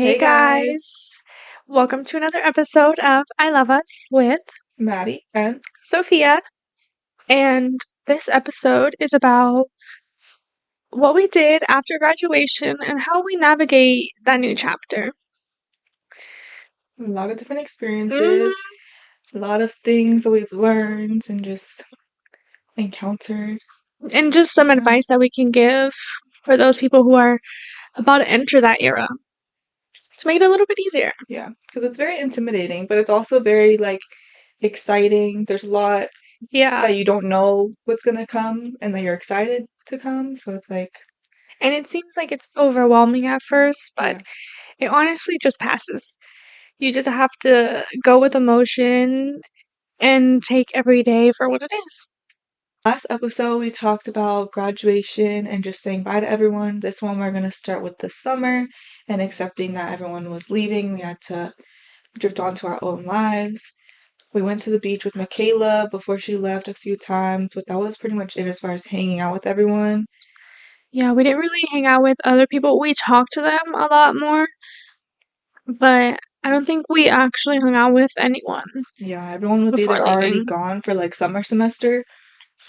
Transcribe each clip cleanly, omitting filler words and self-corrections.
Hey Hey guys, guys, welcome to another episode of I Love Us with Maddie and Sophia. And this episode is about what we did after graduation and how we navigate that new chapter. a lot of different hmm experiences, a lot of things that we've learned and just encountered. And just some Yeah, advice that we can give for those people who are about to enter that era to make it a little bit easier. yeah, because it's very intimidating, but it's also very exciting. There's a lot Yeah. that you don't know what's gonna come and that you're excited to come. So it's like, And it seems like it's overwhelming at first, but yeah. it honestly just passes. You just have to go with emotion and take every day for what it is. Last episode, we talked about graduation and just saying bye to everyone. This one, we're gonna start with the summer and accepting that everyone was leaving. We had to drift on to our own lives. We went to the beach with Michaela before she left a few times, but that was pretty much it as far as hanging out with everyone. Yeah, we didn't really hang out with other people. We talked to them a lot more, but I don't think we actually hung out with anyone Yeah, everyone was before either already leaving gone for summer semester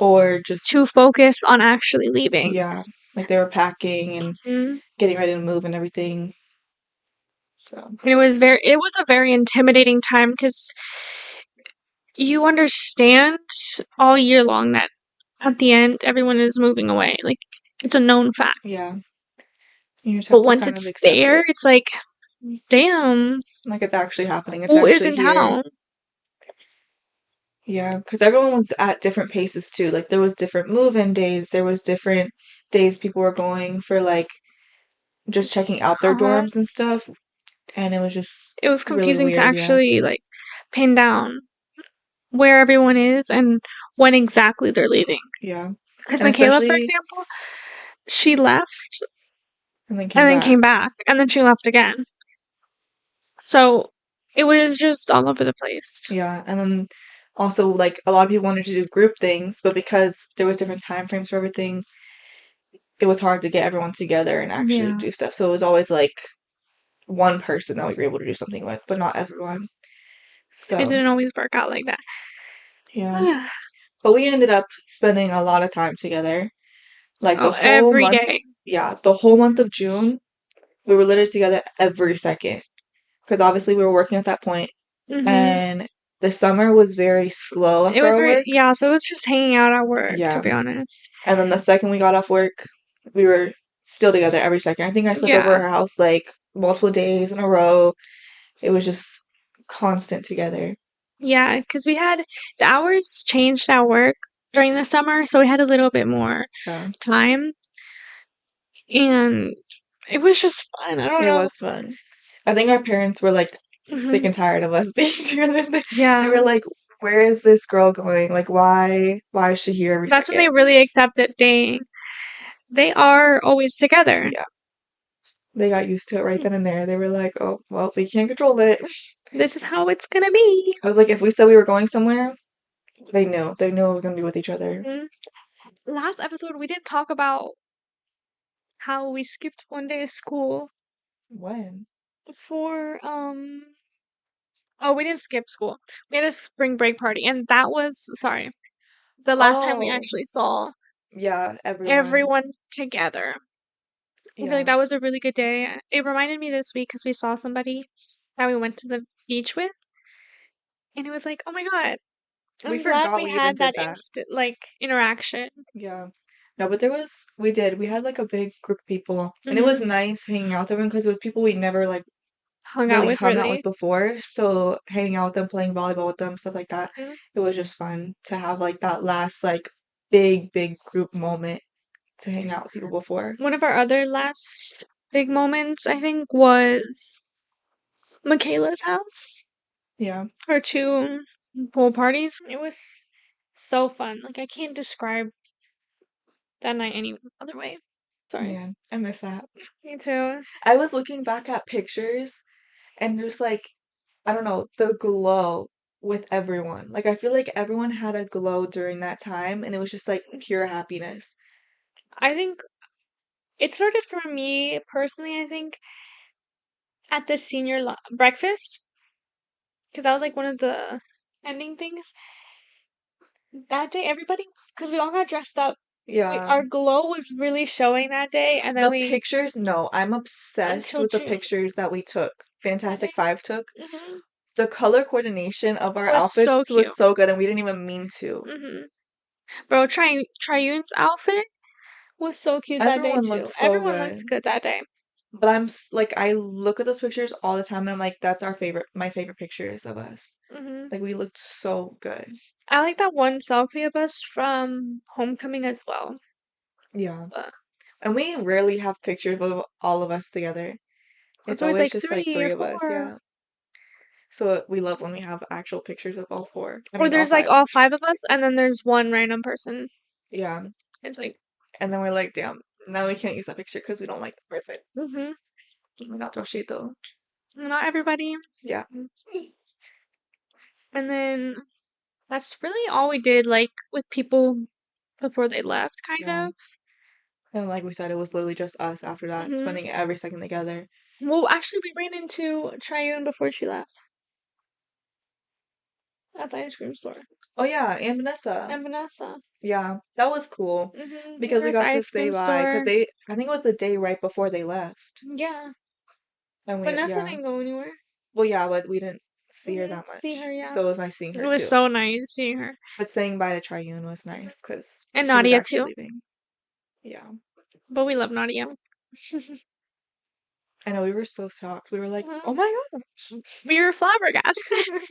or to just, focus on actually leaving. yeah, like they were packing and Mhm. getting ready to move and everything. So, And it was a very intimidating time because you understand all year long that at the end everyone is moving away. Like it's a known fact. yeah, you just have But to once kind of it's accept there, it. it's like, damn, Like it's actually happening, it's who is actually in here. town? Yeah, because everyone was at different paces too. Like there was different move-in days, there was different days people were going for just checking out their Uh-huh. dorms and stuff. And it was just It was really confusing to weird, yeah. actually like pin down where everyone is and when exactly they're leaving. Yeah. Because And Michaela, for especially example, she left and then came and then back. came back and then she left again. So it was just all over the place. Yeah. And then also a lot of people wanted to do group things, but because there was different time frames for everything, it was hard to get everyone together and actually Yeah. do stuff. So it was always one person that we were able to do something with, but not everyone. It So didn't always work out like that. yeah. But we ended up spending a lot of time together. Like the Oh, whole every month, day. yeah, the whole month of June, we were literally together every second. Because obviously we were working at that point, hmm and the summer was very slow It for was our very, work. yeah, so it was just hanging out at work, to Yeah. be honest. And then the second we got off work, we were still together every second. I think I slept over Yeah. at her house multiple days in a row. It was just constant together. Yeah, because we had the hours changed at work during the summer, so we had a little bit more Yeah. time. And it was just fun. I don't It know. was fun. I think our parents were sick hmm and tired of us being together. They Yeah. were like, "Where is this girl going? Like, why is she here every That's when second?" they really accepted, dang, they are always together. Yeah. They got used to it right then and there. They were like, "Oh, well, we can't control it." This is how it's gonna be. I was like, if we said we were going somewhere, they knew. They knew it was gonna be with each other. Mhm. Last episode, we did talk about how we skipped one day of school When? for, oh, we didn't skip school. We had a spring break party, and that was, sorry, the last time we Oh, actually saw yeah, everyone. everyone together. I feel like Yeah. that was a really good day. It reminded me this week because we saw somebody that we went to the beach with, and it was like, oh my God, We I'm glad forgot we we even had did that that. instant, like, interaction. Yeah. No, but we had a big group of people, and it was hmm nice hanging out with them because it was people we never Hung out really with, hung out with really. before. So hanging out with them, playing volleyball with them, stuff like that, Mhm. it was just fun to have that last big group moment to hang out with people before. One of our other last big moments, I think, was Michaela's house. Yeah. Her two pool parties. It was so fun. Like, I can't describe that night any other way. Sorry. Yeah, I miss that. Me too. I was looking back at pictures and just I don't know, the glow with everyone. Like I feel like everyone had a glow during that time and it was just pure happiness. I think it started for me personally, I think, at the senior breakfast, because that was like one of the ending things. That day, everybody, because we all got dressed up, Yeah. our glow was really showing that day, and then The we pictures, no, I'm obsessed until with the June. pictures that we took. That Fantastic day, Five took. hmm The color coordination of our was so outfits was cute. so good, and we didn't even mean to. Bro, Triune's outfit was so cute that day Everyone looked too. so Everyone looked good. good that day. But like, I look at those pictures all the time, and I'm like, that's my favorite pictures of us. hmm Like, we looked so good. I like that one selfie of us from homecoming as well. Yeah. But And we rarely have pictures of all of us together. it's It's always always like just like 3 or three of us, 4. yeah. So we love when we have actual pictures of all four. I Or mean, all there's like five. all 5 of us, and then there's one random person. Yeah. It's like, And then we're like, damn, now we can't use that picture because we don't like the person. mm-hmm. Oh my god, Toshito. Not everybody. Yeah. And then that's really all we did, like with people before they left, kind Yeah. of. And like we said, it was literally just us after that, hmm spending every second together. Well, actually, we ran into Triune before she left at the ice cream store. Oh yeah, and Vanessa. And Vanessa. Yeah, that was cool We because were we at the got to ice say cream bye because store. I think it was the day right before they left. Yeah. And Vanessa yeah. didn't go anywhere. Well, yeah, but we didn't see her that See much. her, yeah. So it was nice seeing It her was too. so nice seeing her. But saying bye to Triune was nice because And she was Nadia, actually too. leaving. Yeah. But we love Nadia. I know we were so shocked. We were like, Mhm. oh my gosh. We were flabbergasted.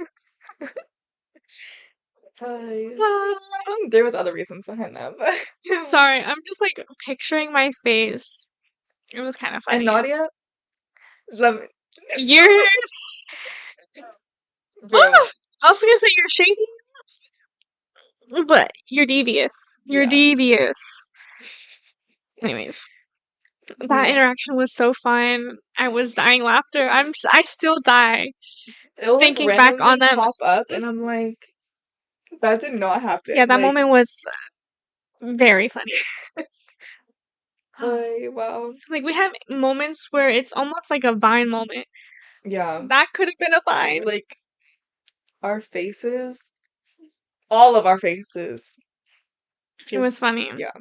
There was other reasons behind that, but Sorry, I'm just like picturing my face. It was kind of and funny. Nadia, let me, You're. bro. I was gonna say you're shaking, but you're devious. You're Yeah. devious. Anyways, that Yeah. interaction was so fun. I was dying laughter. I still die It'll like thinking back on randomly them. pop up, and I'm like, that did not happen. Yeah, that Like, moment was very funny. wow. Like we have moments where it's almost like a Vine moment. Yeah. That could have been a Vine. Like our faces, all of our faces. It was Just, funny. yeah.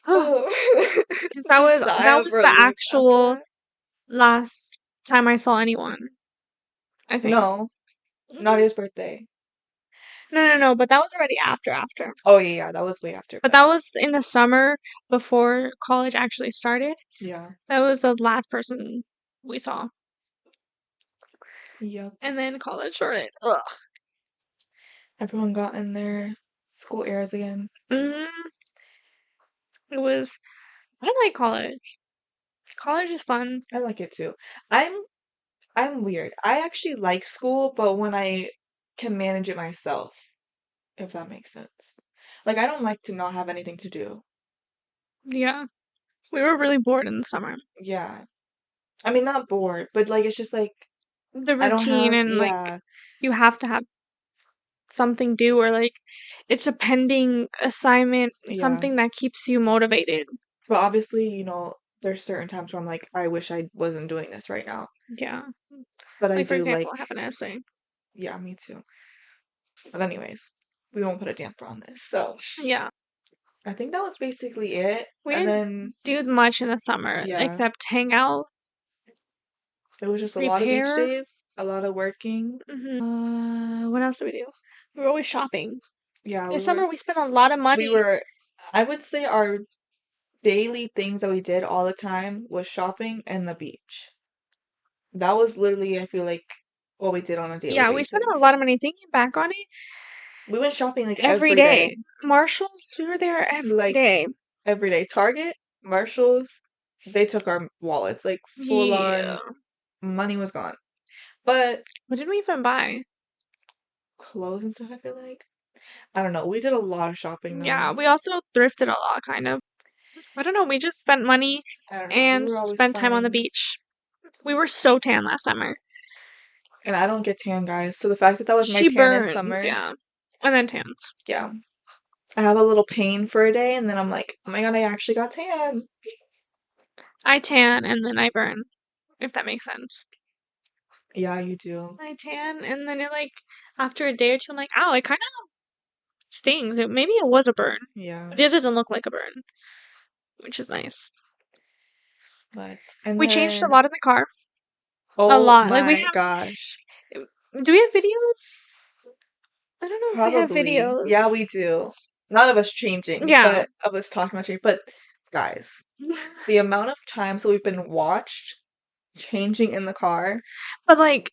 that was Sigh of the relief after actual that. last time I saw anyone. I think. No, Nadia's birthday. No, but that was already after. Oh yeah, that was way after. But that was in the summer before college actually started. Yeah. That was the last person we saw. Yep. And then college started. Ugh. Everyone got in their school eras again. Mm, it was. I like college. College is fun. I like it too. I'm weird. I actually like school, but when I can manage it myself, if that makes sense. Like I don't like to not have anything to do. Yeah. We were really bored in the summer. Yeah. I mean, not bored, but like it's just like The I don't routine have, and like yeah, you have to have something due or like it's a pending assignment, yeah. something that keeps you motivated. But obviously, there's certain times where I'm like, I wish I wasn't doing this right now. Yeah. But I Like for do like, example, I have an essay. yeah, me too. But anyways, we won't put a damper on this. So Yeah. I think that was basically it. We And didn't then, do much in the summer yeah, except hang out, it was just a lot of beach prepare. days, a lot of working. What else do we do? We were always shopping. Yeah, This summer we spent a lot of we money. were, I would say our daily things that we did all the time was shopping and the beach. That was literally, I feel like, what we did on a daily Yeah, we spent a lot basis. of money. Thinking back on it, We went shopping like every every day. day. Marshalls, we were there every Like day. every day. Target, Marshalls, they took our wallets. Like full Yeah. on money was gone. But What did we even buy? clothes and stuff, I feel like. I don't know. We did a lot of shopping Yeah, though. we also thrifted a lot, kind of. I don't know, we just spent money I don't know. We and were always spent time on the finding, beach. We were so tan last summer. and I don't get tan, guys. So the fact that that was my She tannest burns, summer, yeah. And then tans. yeah. I have a little pain for a day, and then I'm like, oh my god, I actually got tan. I tan and then I burn. if that makes sense. Yeah, you do. I tan, and then it like after a day or two, I'm like, ow, it kind of stings. Maybe it was a burn, Yeah. but it doesn't look like a burn, which is nice. But and We changed a then lot in the car, a oh lot. Like we my have, gosh. do we have videos? I don't know if we have Probably. Yeah, videos. we do. Not of us changing, Yeah. but of us talking about changing. But guys, the amount of times that we've been watched changing in the car. But like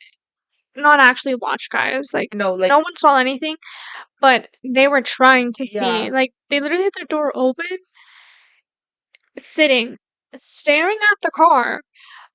not actually watch guys. Like No, like no one saw anything, but they were trying to see. yeah. Like they literally had their door open, sitting, staring at the car.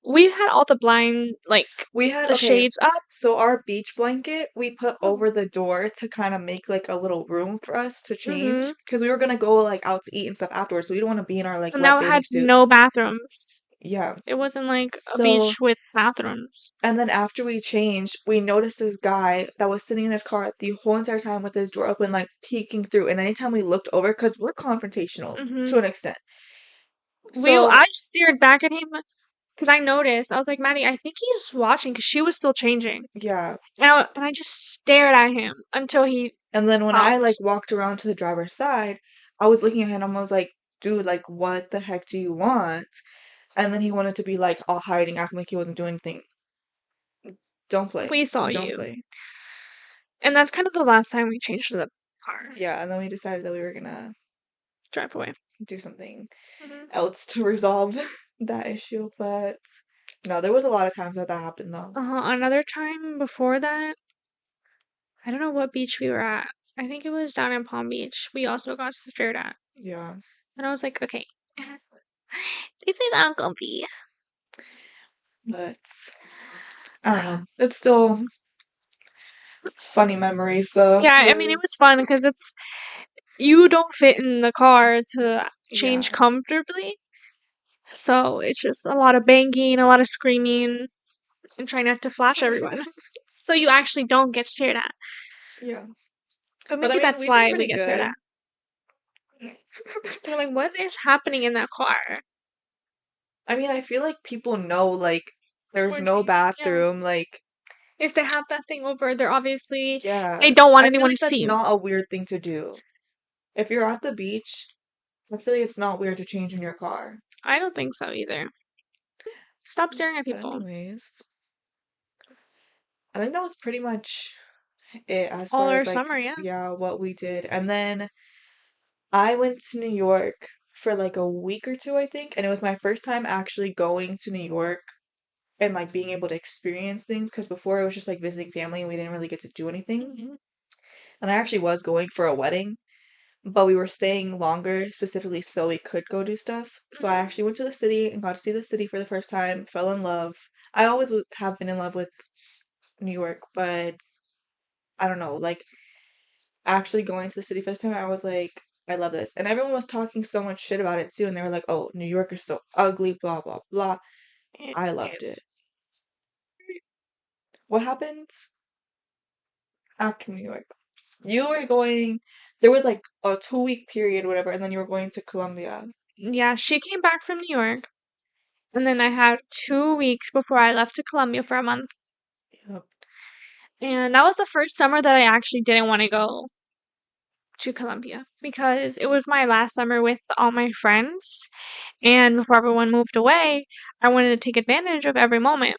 We had all the blind, like We had the okay, shades up. so our beach blanket we put over the door to kind of make like a little room for us to change Mm-hmm. because we were gonna go like out to eat and stuff afterwards, so we don't want to be in our like And wet now it bathing had suits. no bathrooms. Yeah. It wasn't like a So beach with bathrooms. and then after we changed, we noticed this guy that was sitting in his car the whole entire time with his door open, like peeking through. And anytime we looked over, because we're confrontational Mm-hmm. to an extent. We, So I stared back at him because I noticed. I was like, Maddie, I think he's watching because she was still changing. yeah. And I just stared at him until he And then when I like stopped. walked around to the driver's side, I was looking at him and I was like, dude, like what the heck do you want? And then he wanted to be like all hiding, acting like he wasn't doing anything. Don't play. We saw Don't you. play. And that's kind of the last time we changed the car. Yeah, and then we decided that we were gonna Drive away. do something Mm-hmm. else to resolve that issue. But no, there was a lot of times that happened though. Another time before that, I don't know what beach we were at. I think it was down in Palm Beach. We also got stared at. Yeah. And I was like, okay, this is uncomfy. But I don't know. It's still funny memories though. Yeah, I mean, it was fun because you don't fit in the car to change Yeah. comfortably. So it's just a lot of banging, a lot of screaming, and trying not to flash everyone. So you actually don't get stared at. Yeah. But But I maybe mean, that's we did why we pretty get stared good. at. They're like, what is happening in that car? I mean, I feel like people know like there's We're no changing, yeah. bathroom, like If they have that thing over, they're obviously yeah. they don't want I feel anyone like to see that's you. not a weird thing to do. If you're at the beach, I feel like it's not weird to change in your car. I don't think so either. Stop staring at But people. anyways, I think that was pretty much it as All far our as like summer, yeah. yeah, what we did. And then I went to New York for like a week or two, I think, and it was my first time actually going to New York and like being able to experience things because before it was just like visiting family and we didn't really get to do anything. Mm-hmm. And I actually was going for a wedding, but we were staying longer specifically so we could go do stuff. So I actually went to the city and got to see the city for the first time, fell in love. I always have been in love with New York, but I don't know, like actually going to the city first time, I was like, I love this. And everyone was talking so much shit about it too, and they were like, oh, New York is so ugly, blah, blah, blah. It I loved is. it. What happened after New York? You were going, there was like a 2 week period, whatever, and then you were going to Colombia. Yeah, she came back from New York, and then I had 2 weeks before I left to Colombia for a month. Yep. And that was the first summer that I actually didn't want to go to Colombia because it was my last summer with all my friends. And before everyone moved away, I wanted to take advantage of every moment.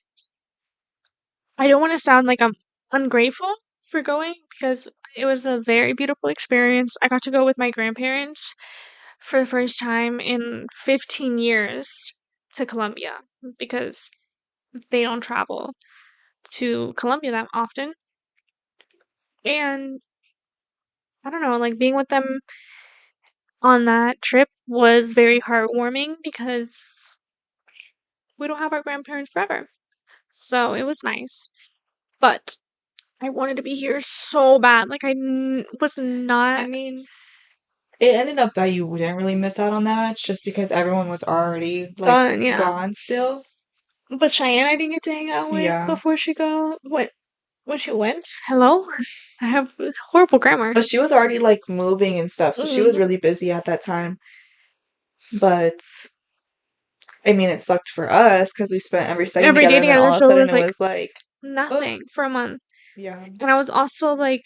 I don't want to sound like I'm ungrateful for going because it was a very beautiful experience. I got to go with my grandparents for the first time in 15 years to Colombia because they don't travel to Colombia that often. And I don't know, like being with them on that trip was very heartwarming because we don't have our grandparents forever. So it was nice. But I wanted to be here so bad. Like was I not mean, it ended up that you didn't really miss out on that much just because everyone was already like done, yeah. gone still. But Cheyenne I didn't get to hang out with Yeah. before she when she went. Hello? I have horrible grammar. But she was already like moving and stuff, so she was Mhm. really busy at that time. But I mean, it sucked for us because we spent every second Every day together, and then together, all of a so it sudden was it like was like, "Oh." nothing for a month. Yeah. And I was also like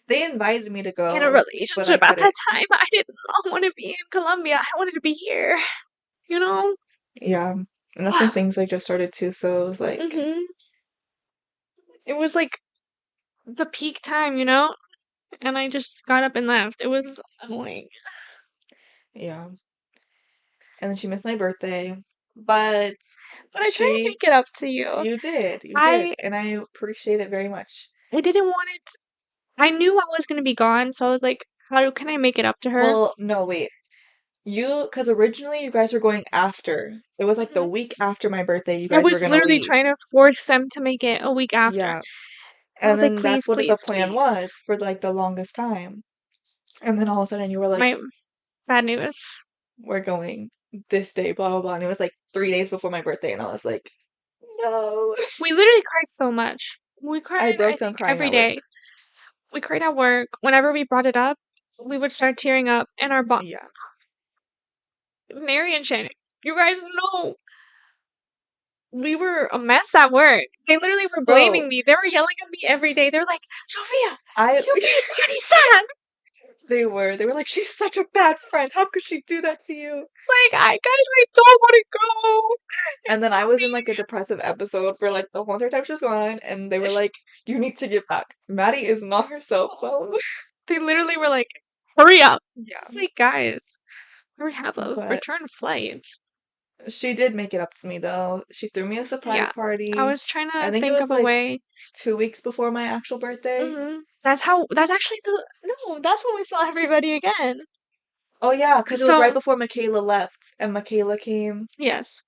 They invited me to in a go, but I relationship at that couldn't. time. I did not want to be in Colombia. I wanted to be here, you know? Yeah. And that's when things, like, just started too, so it was like hmm It was like the peak time, you know? And I just got up and left. It was annoying. yeah. And then she missed my birthday, but But I tried to she make it up to you. you did, I and I appreciate it very much. I didn't want it. I knew I was gonna be gone, so I was like, how can I make it up to her? Well, no, wait. Because originally you guys were going after. It was, like, the Mhm. week after my birthday, you I guys were was gonna literally leave. trying to force them to make it a week after. Yeah. I And was like, then please, that's what the please, plan was please. for, like, the longest time. And then all of a sudden you were like, My bad news. "We're going this day, blah, blah, blah," and it was, like, 3 days before my birthday, and I was like, "No." We literally cried so much. We I cried, broke I down think, crying every at work. day. We cried at work. Whenever we brought it up, we would start tearing up, and our Yeah. Mary and Shannon, you guys know we were a mess at work. They literally were blaming Bro, me. They were yelling at me every day. They're like, Sophia, I you made Marty sad. they were like, "She's such a bad friend. How could she do that to you?" It's like, I guys, I don't want to go. And It's then so I was in, like, a depressive episode for, like, the whole entire time she was gone, and they were mean. like, "You need to get back. Maddie is not herself, though." They literally were like, hurry up. Yeah. It's like, guys, we have a But return flight. she did make it up to me, though. She threw me a surprise Yeah. I party. was trying I to think it think was, of a like, way. 2 weeks before my actual birthday. That's actually no, that's when we saw everybody again. Oh, yeah, because it was right So, before Michaela left, and Michaela came. yes.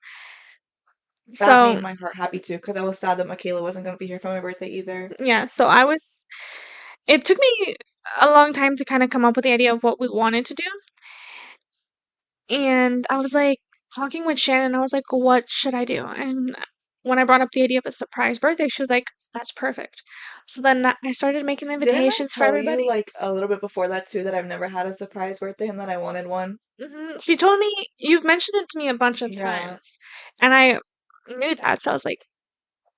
That made So, my heart happy too, because I was sad that Michaela wasn't gonna be here for my birthday either. yeah, so it took me a long time to kind of come up with the idea of what we wanted to do. And I was like talking with Shannon, I was like, what should I do? And when I brought up the idea of a surprise birthday, she was like, that's perfect. So then I started making the Didn't I invitations for tell you, everybody. like, a little bit before that too, that I've never had a surprise birthday and that I wanted one? She told me, you've mentioned it to me a bunch of Yeah. times. And I knew that. So I was like,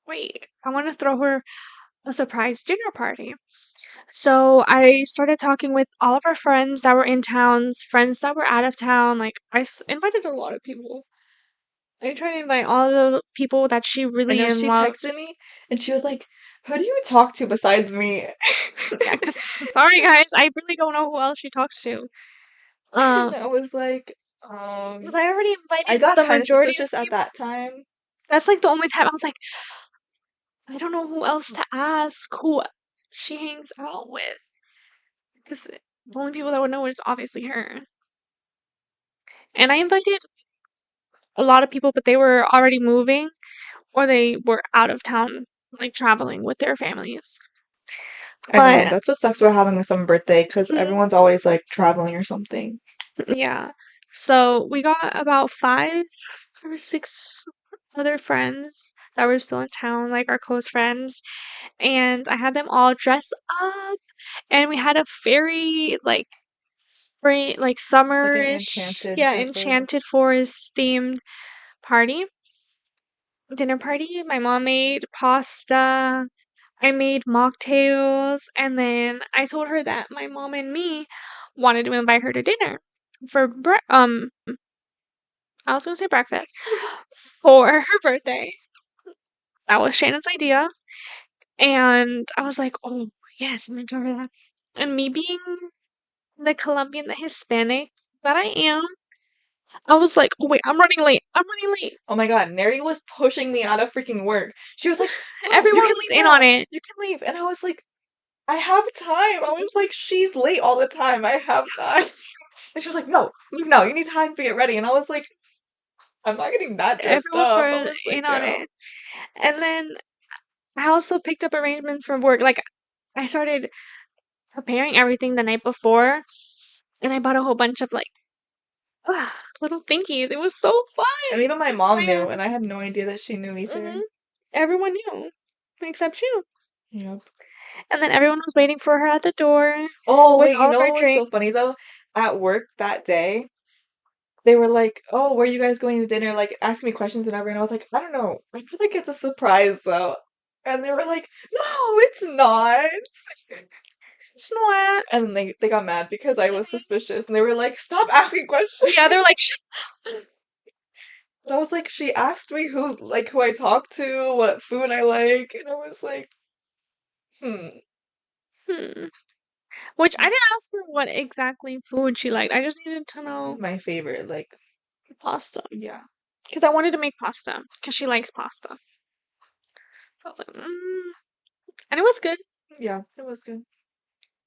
wait, I want to throw her a surprise dinner party. So I started talking with all of our friends that were in towns, friends that were out of town. Like, invited a lot of people. I tried to invite all the people that she I really know she loved. texted me and she was like, "Who do you talk to besides me?" Yeah, cause sorry guys, I really don't know who else she talks to. And Um, I was like, cause I already I invited got the kinda majority of suspicious at people. that time. That's like the only time I was like, I don't know who else to ask who she hangs out with. Cause the only people that would know is obviously her. And I invited a lot of people, but they were already moving or they were out of town, like traveling with their families. I know, But that's what sucks about having a summer birthday, because mhm, everyone's always, like, traveling or something. yeah. So we got about 5 or 6 other friends that were still in town, like our close friends, and I had them all dress up, and we had a very like spring, like Like an summerish, enchanted yeah, type of. enchanted forest themed party, dinner party. My mom made pasta. I made mocktails, and then I told her that my mom and me wanted to invite her to dinner for I was gonna say breakfast for her birthday. That was Shannon's idea, and I was like, "Oh yes, I'm gonna tell her that." And me being the Colombian, the Hispanic that I am, I was like, "Oh wait, I'm running late. I'm running late." Oh my god, Neri was pushing me out of freaking work. She was like, "No, you Everyone can was leave in on now. it. You can leave." And I was like, "I have time." I was like, "She's late all the time. I have time." And she was like, "No, leave now. You need time to get ready." And I was like, "I'm not getting that dressed Everyone up." I was was like, in on "Yeah." it. And then I also picked up arrangements from work. Like I started preparing everything the night before, and I bought a whole bunch of like little thingies. It was so And fun. even my Just mom knew, ran. and I had no idea that she knew hmm either. Everyone knew except you. Yep. And then everyone was waiting for her at the door Oh, with wait, you all of know our what was so drinks. funny though? At work that day, they were like, "Oh, where are you guys going to dinner?" Like, asking me questions and whatever, and I was like, "I don't know. I feel like it's a surprise, though." And they were like, "No, it's not." It's not. And then they got mad because I was suspicious, and they were like, "Stop asking questions." Yeah, they were like, "Shh." And I was like, "She asked me who I talk to, what food I like," and I was like, "Hmm." Hmm. Which I didn't ask her what exactly food she liked. I just needed to know My favorite, like, pasta. yeah, Because I wanted to make pasta. Because she likes pasta. I was like, and it was good. yeah, it was good.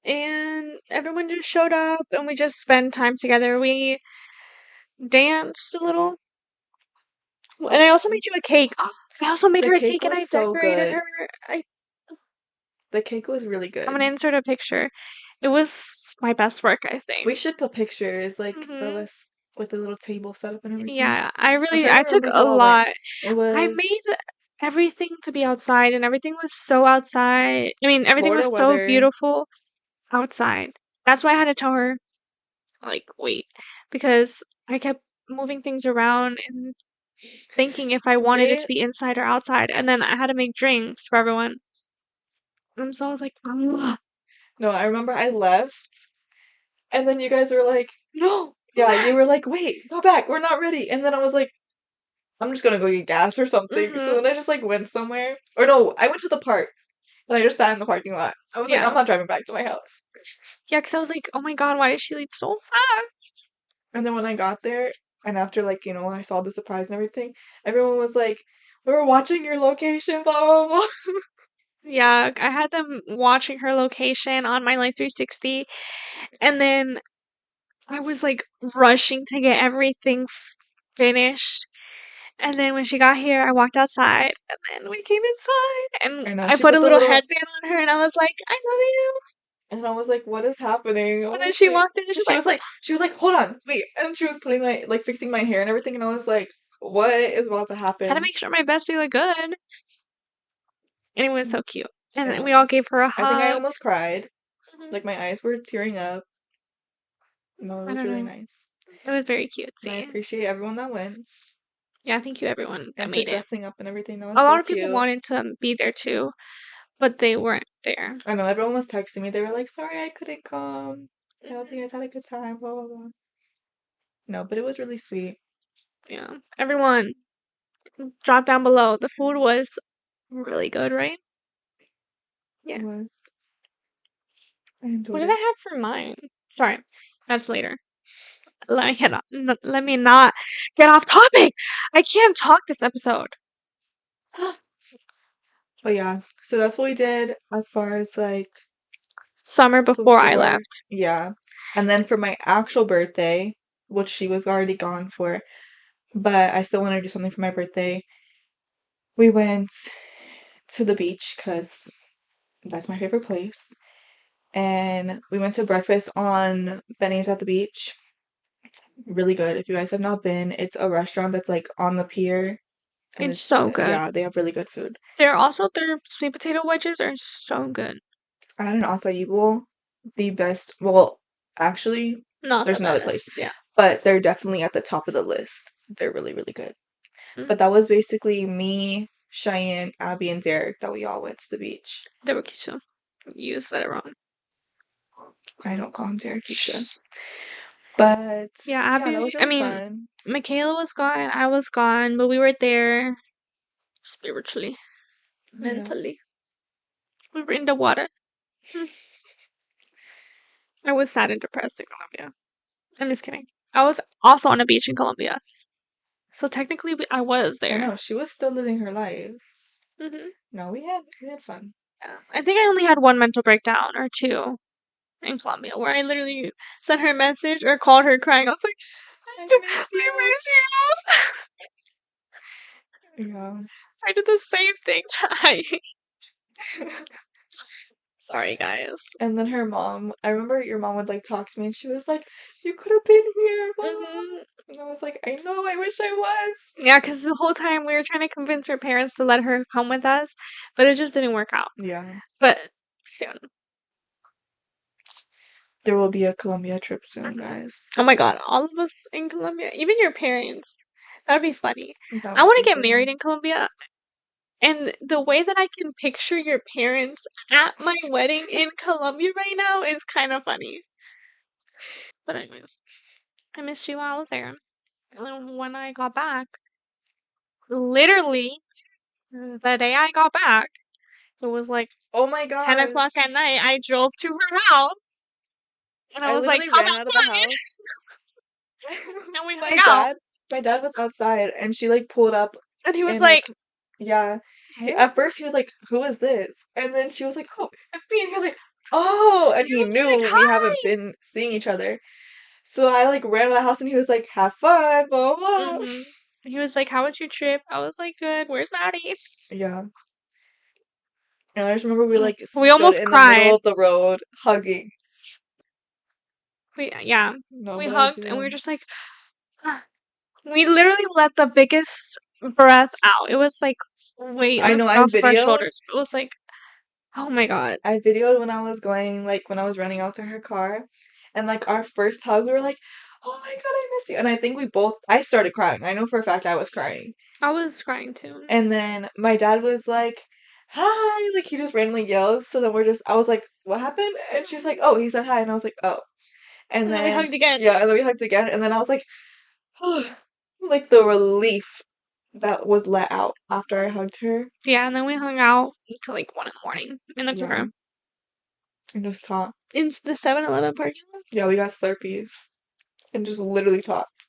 And everyone just showed up and we just spent time together. We danced a little. And I also made you a cake. I also made The her a cake cake and I was so decorated good. her. The cake was really I'm good. gonna insert a picture. It was my best work, I We think. should put pictures, like, of hmm us with the little table set up and everything. Yeah, I'm trying I to took remember a who all went. lot. It I was made everything to be outside and everything was so outside. I mean, everything Florida was so weather. beautiful outside. That's why I had to tell her, like, wait, because I kept moving things around and thinking if I wanted it to They be inside or outside. And then I had to make drinks for everyone. And so I was like, ugh, No, I remember I left, and then you guys were like, no, come yeah, you back. were like, "Wait, go back, we're not ready." And then I was like, "I'm just gonna go get gas or something." So hmm then I just, like, went somewhere. Or no, I went to the park, and I just sat in the parking lot. I was like, Yeah. "I'm not driving back to my house." Yeah, because I was like, oh my God, why did she leave so fast? And then when I got there, and after, like, I saw the surprise and everything, everyone was like, "We were watching your location, blah, blah, blah." Yeah, I had them watching her location on my Life 360, and then I was like rushing to get everything finished. And then when she got here, I walked outside, and then we came inside, and I know, I she put a put the little little headband on her, and I was like, I love you. and I was like, "What is happening?" I And then was she like walked in, and and she's like, she was like, "Hold on, wait." And she was putting like fixing my hair and everything, and I was like, "What is about to had to happen?" make sure my bestie looked good. And it was Mm. so cute. And It then we all gave was. her a I think I hug. almost cried. Mhm. Like, my eyes were tearing up. No, it I was don't really know. nice. It was very And I cutesy. appreciate everyone that went Yeah, thank you everyone that and for made it. dressing up and everything. That A was lot so of people cute. wanted to be there too, but they weren't there. I know everyone was texting me. They were like, "Sorry, I couldn't come. I hope you Mhm. guys had a good time." Blah blah blah. No, but it was really sweet. Yeah. Everyone, drop down below. The food was really good, right? It Yeah. was. I What enjoyed did I it. have for mine? Sorry, that's later. Let me not get off topic. I can't talk this episode. But yeah, so that's what we did as far as like Summer before I before, left. yeah. And then for my actual birthday, which she was already gone for, but I still want to do something for my birthday, we went to the beach because that's my favorite place. And we went to breakfast on Benny's at the beach. Really good. If you guys have not been, it's a restaurant that's like on the pier, and It's it's so good. yeah, they have really good food. Their sweet potato wedges are so good. I had an acai bowl, the best. Well, actually, Not the there's another place, best. Yeah. but they're definitely at the top of the list. They're really, really good. Mhm. But that was basically me, Cheyenne, Abby, and Derek that we all went to the beach. They were cute too. You said it wrong. I don't call him Derek Keisha. But Yeah, yeah, that Abby. was I really mean, fun. Michaela was gone. I was gone, but we were there spiritually, Yeah. mentally. We were in the water. I was sad and depressed in Colombia. I'm just kidding. I was also on a beach in Colombia. So technically, I was I there. know, she was still living her life. hmm No, we had fun. Yeah. I think I only had one mental breakdown or two in Colombia where I literally sent her a message or called her crying. I was like, I I miss you. miss you. Yeah. I did the same thing to I. Sorry, guys. And then her mom, I remember your mom would like talk to me and she was like, "You could have been here." Blah, blah, blah." hmm And I was like, "I know, I wish I was." Yeah, because the whole time we were trying to convince her parents to let her come with us, but it just didn't work out. Yeah. But soon. There will be a Colombia trip soon, guys. Oh my God, all of us in Colombia, even your parents. That'd be funny. That I would want be to get funny. married in Colombia, and the way that I can picture your parents at my wedding in Colombia right now is kind of funny. But anyways, I missed you while I was there. And then when I got back, literally the day I got back, it was like Oh my 10 gosh. o'clock at night. I drove to her house, and I I was like, literally "Come ran out of the outside," house. and we hung My out. dad, my dad was outside and she like pulled up And he was and like like, yeah. "Hey?" At first he was like, "Who is this?" And then she was like, "Oh, it's me." And he was like, "Oh," and He he was like, knew we haven't "Hi." been seeing each other. So I like ran out of the house and he was like, "Have fun, blah blah." Blah. Mhm. He was like, "How was your trip?" I was like, "Good. Where's Maddie?" Yeah. And I just remember we like We stood almost in the middle cried. of the road hugging. Yeah, No, we but I hugged and we were did. just like, we literally let the biggest breath out. It was like weight I know lifted I off of our videoed. shoulders. It was like, oh my God. I videoed when I was going, like when I was running out to her car, and like our first hug, we were like, "Oh my God, I miss you." And I think I started crying. I know for a fact I was crying. I was crying too. And then my dad was like, "Hi," like he just randomly yells. So then I was like, "What happened?" And she was like, "Oh, he said hi." And I was like, "Oh." And And then we then, hugged again. yeah, and then we hugged again. And then I was like, oh, like the relief that was let out after I hugged her. Yeah, and then we hung out until like 1 in the morning in the Yeah, car. and just talked. In the 7-Eleven parking lot. Yeah, we got Slurpees and just literally talked.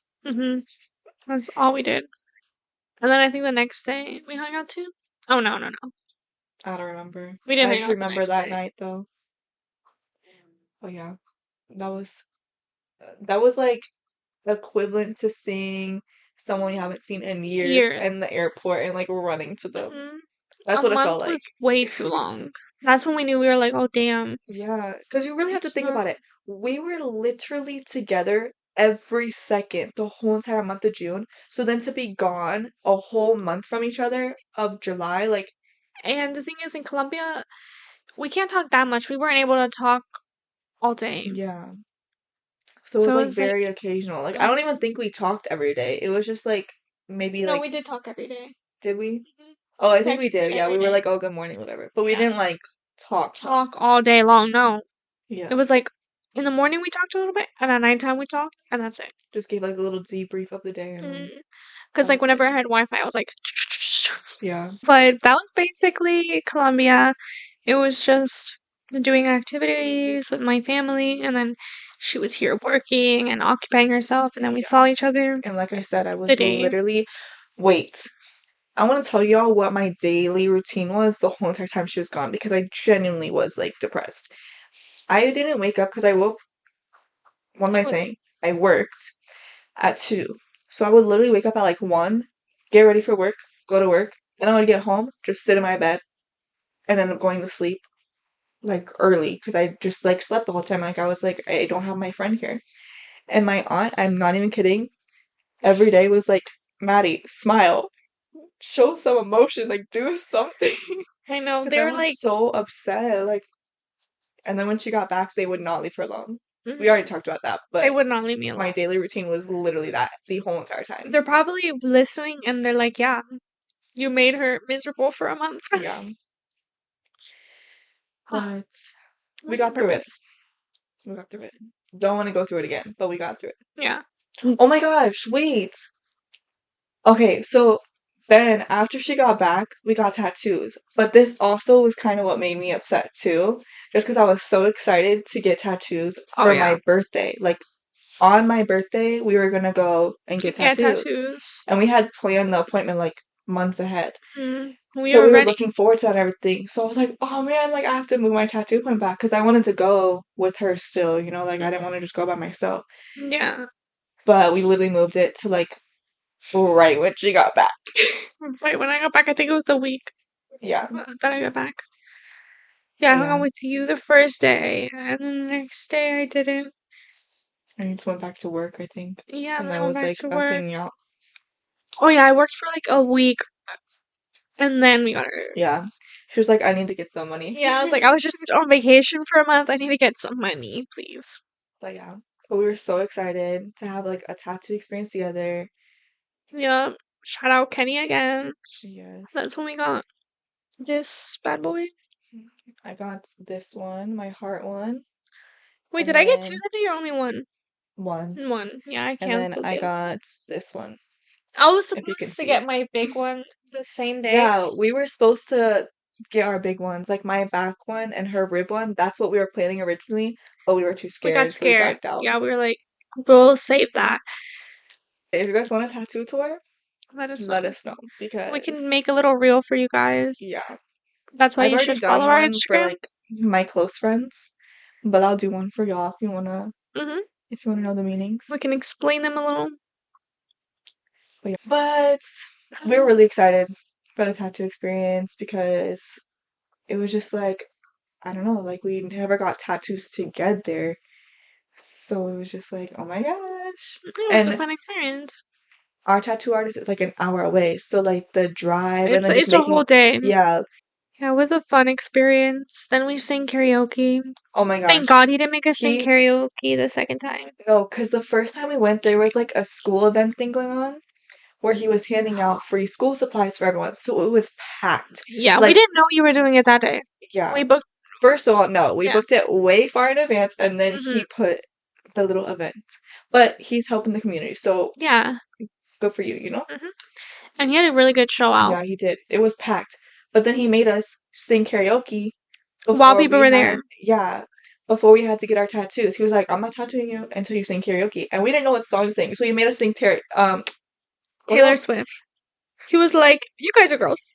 That's all we did. And then I think the next day we hung out too. Oh no, no, no. I don't remember. We didn't I hang just out the remember next that day. night though. Oh yeah, that was that was like equivalent to seeing someone you haven't seen in years in the Years. airport and like running to them. hmm That's A what it month felt like. was way too long. That's when we knew we were like, oh damn. Yeah, because you really have to It's think not. about it. We were literally together every second the whole entire month of June. So then to be gone a whole month from each other of July, like, And the thing is, in Colombia, we can't talk that much. We weren't able to talk all day. yeah. So it was So like it's like, very occasional. Like, I don't even mhm. think we talked every day. It was just like maybe No, like, we did talk every day. did we? Mhm. Oh, We I think we texted did. Yeah, every we were day. like, oh, good morning, whatever. But we Yeah. didn't like talk. Talk all day long. No. It Yeah. was like in the morning we talked a little bit, and at nighttime we talked, and that's it. Just gave like a little debrief of the day and then Because that like was it. whenever I had Wi-Fi, I was like, Yeah. but that was basically Colombia. It was just doing activities with my family, and then she was here working and occupying herself, and then we Yeah. saw each other And like I said, I was today. literally wait. I want to tell y'all what my daily routine was the whole entire time she was gone because I genuinely was like depressed. I didn't wake up because I woke, what am I saying? I worked at 2. So I would literally wake up at like 1, get ready for work, go to work, then I would get home, just sit in my bed, and end up going to sleep like early because I just like slept the whole time. Like I was like, I don't have my friend here. And my aunt, I'm not even kidding, every day was like, Maddie, smile, show some emotion, like do something. I know Because they I were was like, so upset. Like, and then when she got back, they would not leave her alone. We already mhm, talked about that, they but would not leave me my alone. daily routine was literally that the whole entire time. They're probably listening, and they're like, "Yeah, you made her miserable for a month." Yeah, but we Let's got through it. focus. We got through it. Don't want to go through it again, but we got through Yeah. it. Oh my gosh, wait. Okay, so then after she got back, we got tattoos. But this also was kind of what made me upset too, just because I was so excited to get tattoos Oh for yeah. my birthday. Like on my birthday, we were gonna go and get Get tattoos. tattoos. And we had planned the appointment like months ahead. We So were we were ready. looking forward to that and everything. So I was like, oh man, like I have to move my tattoo appointment back because I wanted to go with her still, like I didn't want to just go by myself. Yeah. But we literally moved it to like right when she got back. Right when I got back, I think it was a week Yeah. that I got back. Yeah, I hung Yeah. out with you the first day, and then the next day I didn't. I just went back to work, I think. Yeah, and And then I I went was back like, to not work. seeing y'all. Oh yeah, I worked for like a week, And then we got her. Yeah. She was like, I need to get some money. Yeah, I was like, I was just on vacation for a month. I need to get some money, please. But yeah. But we were so excited to have like a tattoo experience together. Yeah. Shout out Kenny again. Yes. That's when we got this bad boy. I got this one, my heart one. Wait, And did I get two then that day or only one? one. One. Yeah, I And then canceled I it. got this one, I was if you can supposed to see get it. my big one the same day. Yeah, we were supposed to get our big ones, like my back one and her rib one. That's what we were planning originally, but we were too We got scared, so we scared. backed out. Yeah, we were like, we'll save that. If you guys want a tattoo tour, Let us know. let us know We because can make a little reel for you guys. yeah, That's why I've you already should done follow our one for Instagram. like my close friends, but I'll do one for y'all if you wanna know the meanings. We can explain them a little. But we were really excited for the tattoo experience because it was just like, I don't know, like we never got tattoos together. So it was just like, oh my gosh. It was a And fun experience. our tattoo artist is like an hour away. So like the drive and then just It's a whole day. yeah. Yeah, it was a fun experience. Then we sang karaoke. Oh my gosh. Thank God he didn't make us sing karaoke the second time. No, because the first time we went, there was like a school event thing going on where he was handing out free school supplies for everyone. So it was packed. Yeah, Like, we didn't know you were doing it that day. yeah. We booked. First of all, no, we Yeah. booked it way far in advance, and then he put the little event. But he's helping the community, so Yeah. good for you, you know? And he had a really good show out. Yeah, he did. It was packed. But then he made us sing karaoke While people were there. Yeah, before we had to get our tattoos. He was like, I'm not tattooing you until you sing karaoke. And we didn't know what song to sing, so he made us sing Taylor Swift. He was like, you guys are girls.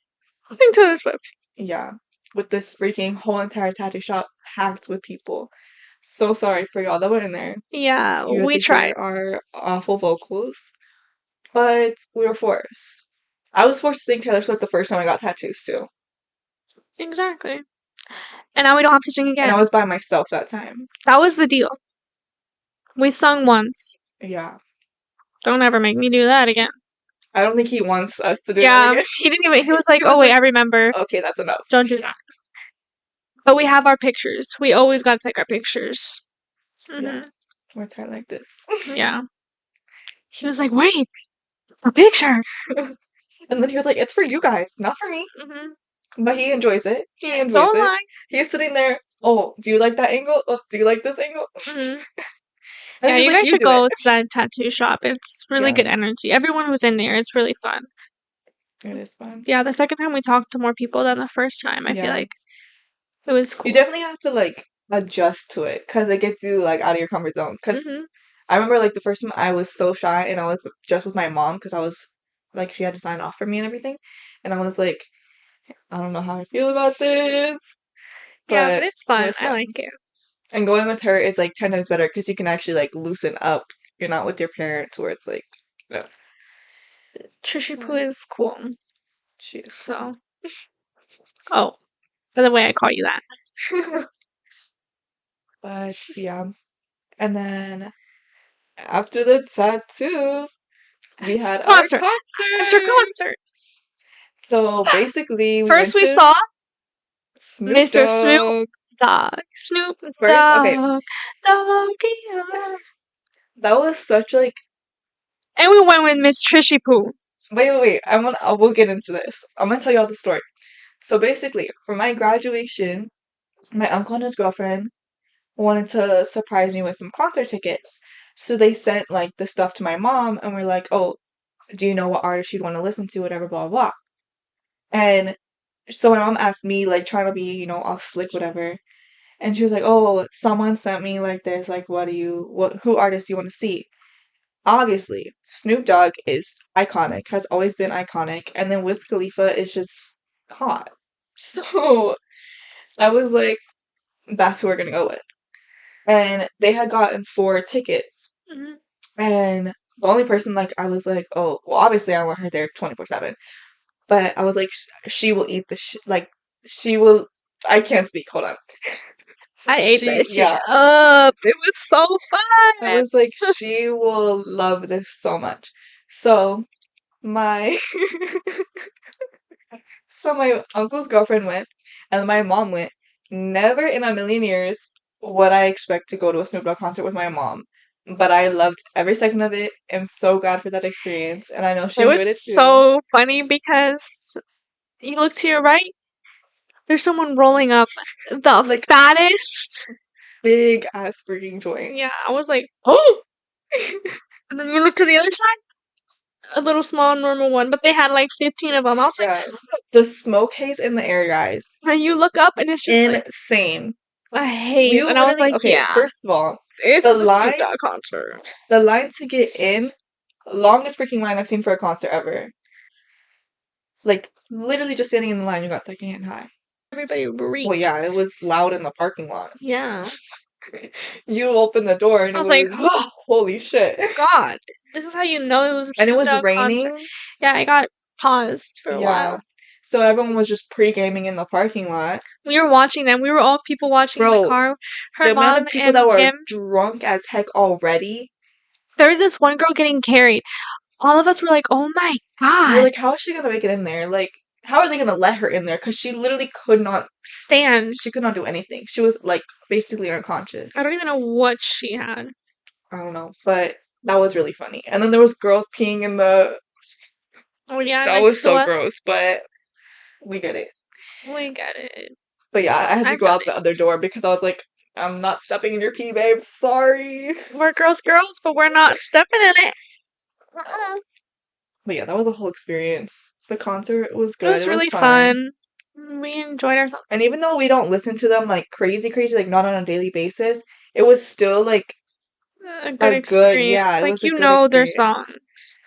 Sing Taylor Swift. Yeah, with this freaking whole entire tattoo shop packed with people. So sorry for y'all that were in there. Yeah, You had we to hear tried. our awful vocals, but we were forced. I was forced to sing Taylor Swift the first time I got tattoos too, Exactly. And now we don't have to sing and again. I was by myself that time. That was the deal. We sung once. Yeah, Don't ever make me do that again. I don't think he wants us to do that Yeah, again. he didn't even. He was like, He was "Oh wait, like, I remember. Okay, that's enough. Don't do that." But we have our pictures. We always gotta take our pictures. Yeah, we're tight like this. Yeah. He was like, "Wait, a picture." And then he was like, "It's for you guys, not for me." But he enjoys it. He enjoys Don't it. lie. He's sitting there. Oh, do you like that angle? Oh, do you like this angle? And Yeah, he was you like, guys should do go it. to that tattoo shop. It's really Yeah. good energy. Everyone who's in there, it's really fun. It is fun. Yeah, the second time we talked to more people than the first time. I feel like it was cool. You definitely have to like adjust to it because it gets you like out of your comfort zone. Because I remember like the first time I was so shy and I was just with my mom because I was like she had to sign off for me and everything, and I was like, I don't know how I feel about this. Yeah, but it's fun. It was I like it. And going with her is like 10 times better because you can actually like loosen up. You're not with your parents where it's like, no. Trishy Poo is cool. She is. So. Oh, by the way, I call you that. But yeah. And then after the tattoos, we had our concert. After concert. So basically, first we saw Mr. Snoop Dogg. Snoop first, Dogg. okay. Doggy. That was such like. And we went with Miss Trishy Poo. Wait. We'll get into this. I'm gonna tell y'all the story. So basically, for my graduation, my uncle and his girlfriend wanted to surprise me with some concert tickets. So they sent like the stuff to my mom and we're like, oh, do you know what artist you'd want to listen to, whatever, blah, blah, blah. And so my mom asked me, like, trying to be, all slick, whatever. And she was like, oh, someone sent me like this, like, who artist do you want to see? Obviously, Snoop Dogg is iconic, has always been iconic. And then Wiz Khalifa is just hot. So I was like, that's who we're going to go with. And they had gotten 4 tickets. And the only person, like, I was like, oh, well, obviously I want her there 24/7. But I was like, she will eat the like, she will, I can't speak, hold on. I ate that shit up. It was so fun. I was like, she will love this so much. So, my So my uncle's girlfriend went, and my mom went. Never in a million years would I expect to go to a Snoop Dogg concert with my mom, but I loved every second of it. I'm so glad for that experience, and I know she It was enjoyed it too. so funny because you look to your right, there's someone rolling up the Like fattest. big ass freaking joint. Yeah, I was like, oh! And then you look to the other side, a little small normal one, but they had like 15 of them. I was like, Yeah, the smoke haze in the air, guys, and you look up and it's just like insane. a haze. You And I was literally like, okay. yeah, First of all, this the is a Snoop line, Dogg concert. the line to get in, longest freaking line I've seen for a concert ever. Like literally just standing in the line, you got secondhand high. Everybody Well, reeked. yeah, it was loud in the parking lot. Yeah. You opened the door and I it was like, was holy shit. God, this is how you know it was a And it Snoop was Dogg concert. raining. Yeah, I got paused for a Yeah. while. So everyone was just pre-gaming in the parking lot. We were watching them. We were all people watching in the Bro, car. Her the amount mom of people and that were Kim. drunk as heck already. There was this one girl getting carried. All of us were like, oh my We were God. like, how is she gonna make it in there? Like, how are they gonna let her in there? Because she literally could not Stands. she could not do anything. She was like basically unconscious. I don't even know what she had. I don't know, but that was really funny. And then there was girls peeing in the Oh yeah, that next was to so us. gross, but we get it. We get it. But yeah, I had to I've go done out the other door because I was like, I'm not stepping in your pee, babe. Sorry. We're girls, but we're not stepping in it. Uh-uh. But yeah, that was a whole experience. The concert was It good. was It was really fun. fun. We enjoyed ourselves. And even though we don't listen to them like crazy, crazy, like not on a daily basis, it was still like A good a good, yeah, experience. it Like was a you good know their experience. songs.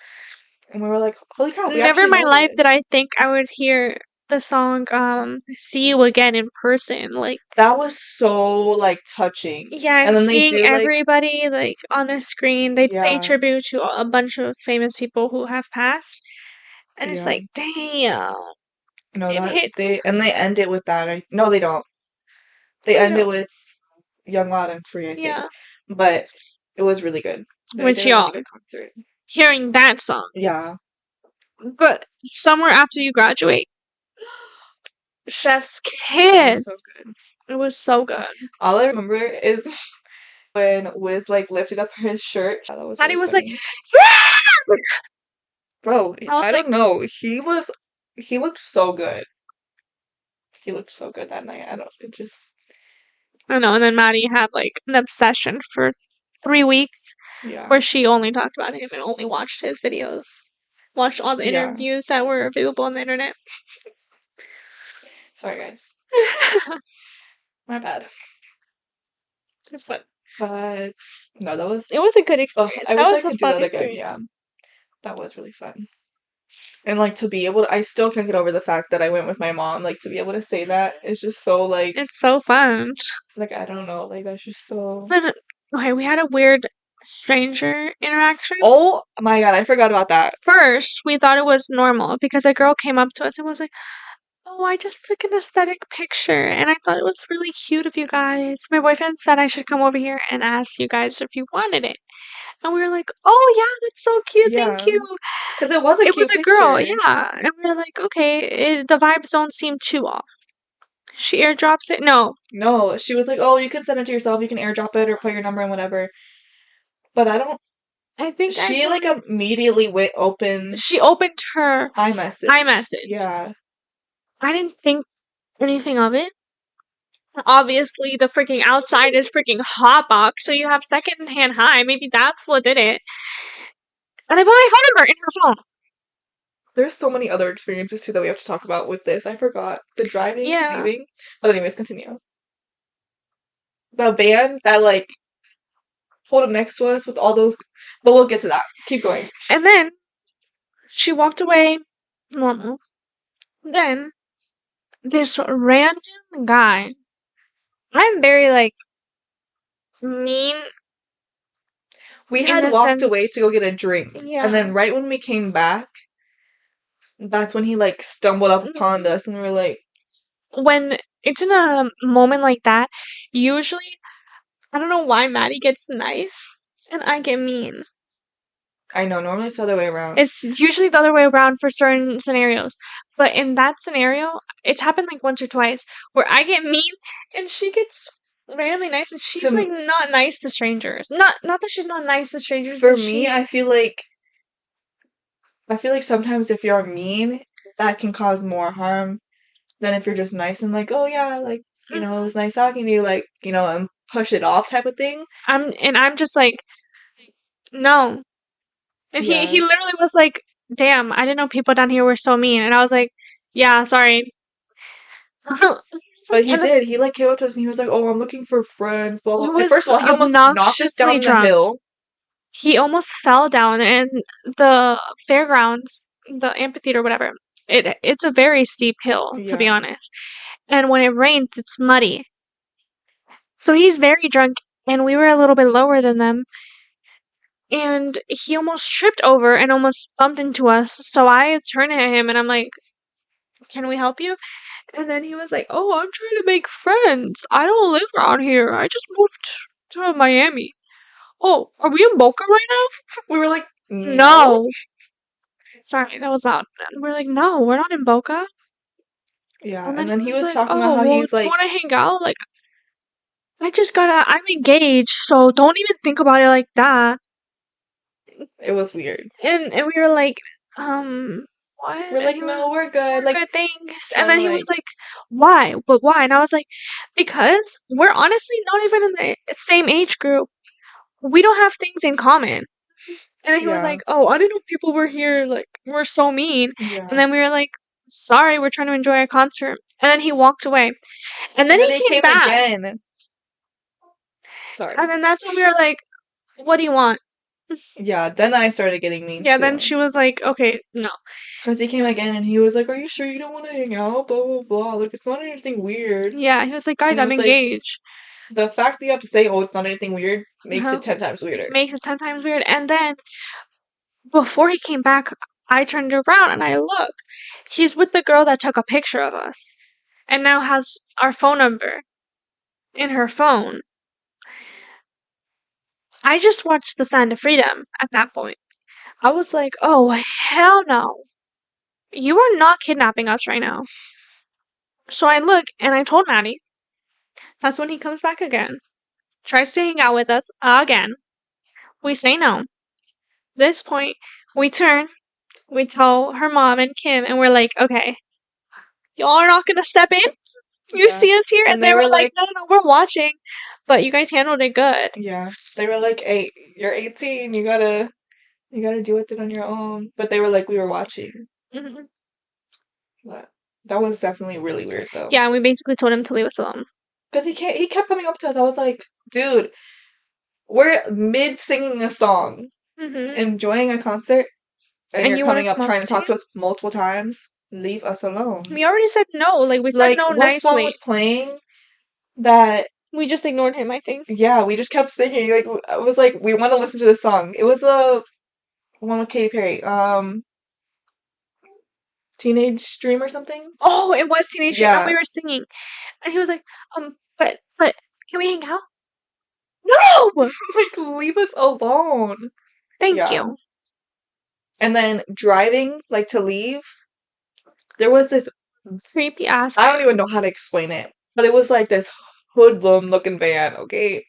And we were like, holy crap, we Never actually in my know life this. did I think I would hear the song "See You Again" in person. Like, That was so like touching. yeah, And and then they seeing do like, everybody like on the screen, they pay yeah, tribute to a bunch of famous people who have passed, and it's yeah. like, damn, No, it that hits. they end it with that. No, they don't. They You end know, it with Young Wild and Free, I think. yeah. But it was really good. They Which did a really y'all good concert. hearing that song, Yeah. but somewhere after you graduate, Chef's That was so Kiss. good. It was so good. All I remember is when Wiz like lifted up his shirt. Yeah, that was Patty really was like, funny. yeah! Bro, I was I like, don't know. He looked so good. He looked so good that night. I don't it just I know. And then Maddie had like an obsession for 3 weeks yeah. where she only talked about him and only watched his videos, watched all the Yeah. interviews that were available on the internet. Sorry guys. My bad. But But no, that was it was a good oh, experience. I That wish I was a could do fun that again. Yeah. experience. That was really fun. And like to be able to, I still can't get over the fact that I went with my mom. Like to be able to say that is just so It's so fun. like I don't know, like that's just so Then, okay, we had a weird stranger interaction. Oh my god, I forgot about that. First, we thought it was normal because a girl came up to us and was like, "Oh, I just took an aesthetic picture and I thought it was really cute of you guys. My boyfriend said I should come over here and ask you guys if you wanted it." And we were like, "Oh, yeah, that's so cute. Thank Yeah. you." Because it was a It was cute a girl, picture. yeah. And we were like, "Okay, the vibes don't seem too off." She airdrops it. No, No, she was like, "Oh, you can send it to yourself. You can airdrop it or put your number and whatever." But I don't. I think I She like wanted. immediately went open She opened her iMessage. iMessage. Yeah. I didn't think anything of it. Obviously, the freaking outside is freaking hotbox, so you have secondhand high. Maybe that's what did it. And I put my phone number in her phone. There's so many other experiences too that we have to talk about with this. I forgot the driving, Yeah. leaving. But anyways, continue. The band that like pulled up next to us with all those, but we'll get to that. Keep going. And then she walked away normal. Then this random guy. I'm very like mean We in had the walked away sense. to go get a drink, Yeah. and then right when we came back, that's when he like stumbled up upon Mhm. us, and we were like, When it's in a moment like that, usually I don't know why Maddie gets nice and I get mean. I know, normally it's the other way around. It's usually the other way around for certain scenarios. But in that scenario, it's happened like once or twice where I get mean and she gets randomly nice and she's To like not nice to strangers. Not that she's not nice to strangers, For but me, she's I feel like sometimes if you're mean, that can cause more harm than if you're just nice and like, oh yeah, like, it was nice talking to you, like, and push it off type of thing. I'm just like, no. And he Yeah. he literally was like, "Damn, I didn't know people down here were so mean." And I was like, "Yeah, sorry." But he And then did. He like came up to us and he was like, "Oh, I'm looking for friends." Blah he blah. And was first of all, he almost knocked us obnoxiously down the drunk. hill. He almost fell down in the fairgrounds, the amphitheater, whatever. It's a very steep hill, to be Yeah. honest. And when it rains, it's muddy. So he's very drunk, and we were a little bit lower than them. And he almost tripped over and almost bumped into us. So I turned at him and I'm like, "Can we help you?" And then he was like, "Oh, I'm trying to make friends. I don't live around here. I just moved to Miami." "Oh, are we in Boca right now?" We were like, "No." "No." Sorry, that was loud. And we're like, "No, we're not in Boca." Yeah, And then and he then he was was like, talking about "Oh, how well, do he's you like, want to hang out?" Like, I'm engaged, so don't even think about it like that. it was weird. And we were like, what? We're And like, he was, "No, we're good." "We're Like good, thanks." And trying then to he was like, like, "Why? But why?" And I was like, "Because we're honestly not even in the same age group. We don't have things in common." And then he was yeah, like, "Oh, I didn't know people were here, like, we're so mean." And yeah. then we were like, "Sorry, we're trying to enjoy a concert." And then he walked away. And then And then he he came came back. again. Sorry. And then that's when we were like, "What do you want?" Yeah, then I started getting mean Yeah, to then him. she was like, "Okay, no." Because he came again and he was like, "Are you sure you don't want to hang out? Blah, blah, blah. Like, it's not anything weird." Yeah, he was like, "Guys, And it I'm was like, engaged." the fact that you have to say, "Oh, it's not anything weird," makes Uh-huh. it 10 times weirder. Makes it 10 times weird. And then before he came back, I turned around and I looked. He's with the girl that took a picture of us and now has our phone number in her phone. I just watched The Sound of Freedom at that point. I was like, "Oh, hell no. You are not kidnapping us right now." So I look and I told Maddie. That's when he comes back again. Tries to hang out with us again. We say no. This point, we turn, we tell her mom and Kim, and we're like, "Okay, y'all are not gonna step in? You Yeah. see us here?" And And they they were were like, like, "No, no, no, we're watching, but you guys handled it good." yeah. They were like, "Hey, you're 18. You gotta deal with it on your own." But they were like, we were watching. Mhm. But that was definitely really weird though. Yeah, and we basically told him to leave us alone. Because he kept coming up to us. I was like, dude, we're mid singing a song, Mhm. enjoying a concert, and And you're you wanna coming up come up trying to to talk to us us? multiple times. Leave us alone. We already said no. Like, we said Like, no what song nicely. was playing that, We just ignored him, I think. yeah, we just kept singing. Like, I was like, we want to listen to this song. It was a one with Katy Perry. Teenage Dream or something? Oh, it was Teenage Dream, and we Yeah. were singing. And he was like, but can we hang out?" "No! Like, leave us alone. Thank Yeah. you." And then driving, like, to leave, there was this, Creepy ass I don't guy. even know how to explain it, but it was like this hoodlum looking van, okay?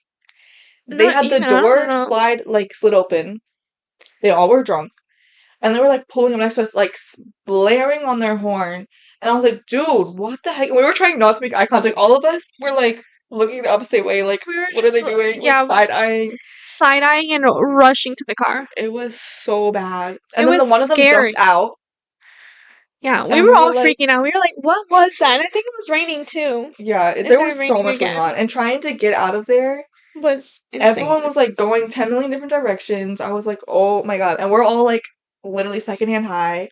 They Not had the even, I don't door know. slid open. They all were drunk. And they were like pulling up next to us, like blaring on their horn. And I was like, dude, what the heck? We were trying not to make eye contact. All of us were like looking the opposite way, like, We were what are just, they doing? Like yeah, side eyeing. side-eyeing and rushing to the car. It was so bad. It And then the was one of them jumped scary. out, Yeah, we and were we all were like, freaking out. We were like, "What was that?" And I think it was raining too. yeah, It there started was so raining much going on. again. And trying to get out of there, Was everyone insane. was like going 10 million different directions. I was like, oh my God. And we're all like literally secondhand high.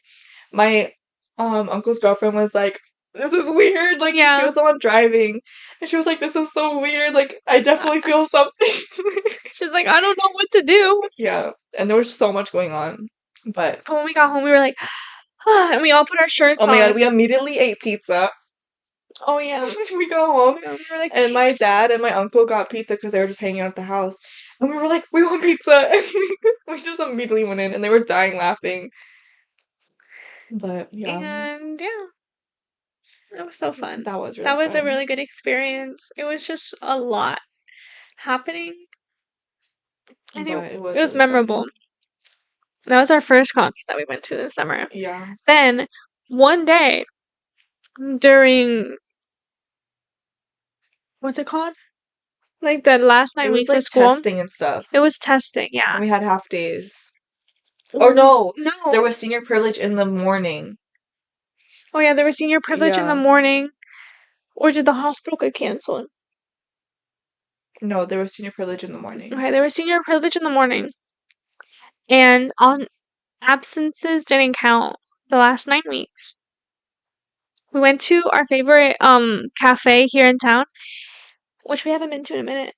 My uncle's girlfriend was like, this is weird. Like, she Yeah. was the one driving, and she was like, this is so weird. Like, I definitely feel something. She was like, "I don't know what to do." Yeah, and there was so much going on. But But when we got home, we were like, and we all put our shirts oh my God, on. we immediately ate pizza. Oh yeah. We got home, Yeah, we were like, and my "Jesus." dad and my uncle got pizza because they were just hanging out at the house. And we were like, we want pizza. And we just immediately went in, and they were dying laughing. But yeah, And yeah, it was so fun. that was really That was a fun. really good experience. It was just a lot happening, and But it it was was really fun. memorable. That was our first concert that we went to this summer. Yeah. Then one day during what's it called? Like the last It 9 was weeks of like school. testing and stuff. It was testing, And yeah. we had half days. Or no, there No. was senior privilege in the morning. Oh yeah, there was senior privilege in the Yeah. morning. Or did the hospital get canceled? No, there was senior privilege in the morning. Okay, there was senior privilege in the morning. And on absences didn't count the last 9 weeks. We went to our favorite cafe here in town, which we haven't been to in a minute.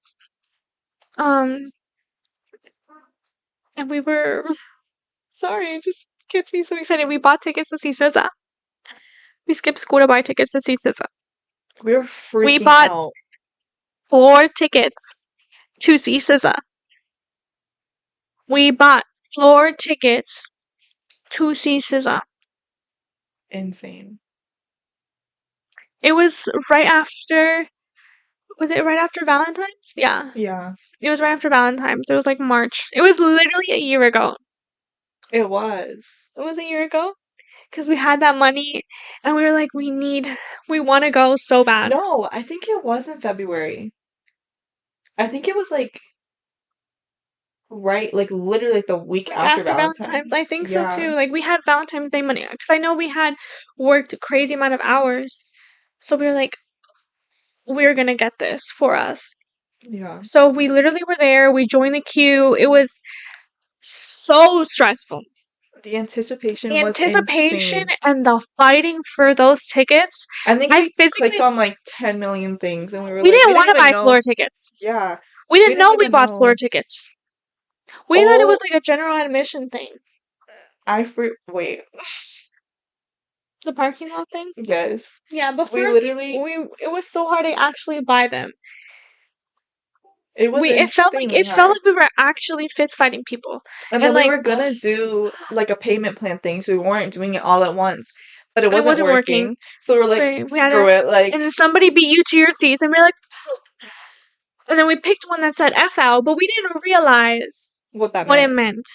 And we were sorry, it just gets me so excited. We bought tickets to see SZA. We skipped school to buy tickets to see SZA. We were We freaking bought out. floor tickets to see SZA. We bought floor tickets to see SZA. Insane. It was right after. Was it right after Valentine's? Yeah. Yeah, It was right after Valentine's. It was like March. It was literally a year ago. it was. It was a year ago. Because we had that money and we were like, we want to go so bad. No, I think it was in February. I think it was like right, like literally like the week Like after after Valentine's. I Valentine's. think so Yeah. too. Like we had Valentine's Day money. Because I know we had worked a crazy amount of hours. So we were like, we're going to get this for us. Yeah. So we literally were there. We joined the queue. It was so stressful. The anticipation The was anticipation insane. and the fighting for those tickets. I think I we physically clicked on like 10 million things, and we were we like, didn't we want didn't to even buy know. floor tickets. Yeah, We we didn't know didn't we even bought floor know. tickets. We thought it was Oh, like a general admission thing. wait. The parking lot thing? Yes. Yeah, but We first literally, it was so hard to actually buy them. it was It felt like insanely hard. we were actually fist fighting people. And And then we like were gonna do like a payment plan thing, so we weren't doing it all at once. But it and it wasn't wasn't working. working. So we were like, So we had screw to it. Like, and then somebody beat you to your seats and we're like and then we picked one that said F out, but we didn't realize what that what it meant. meant.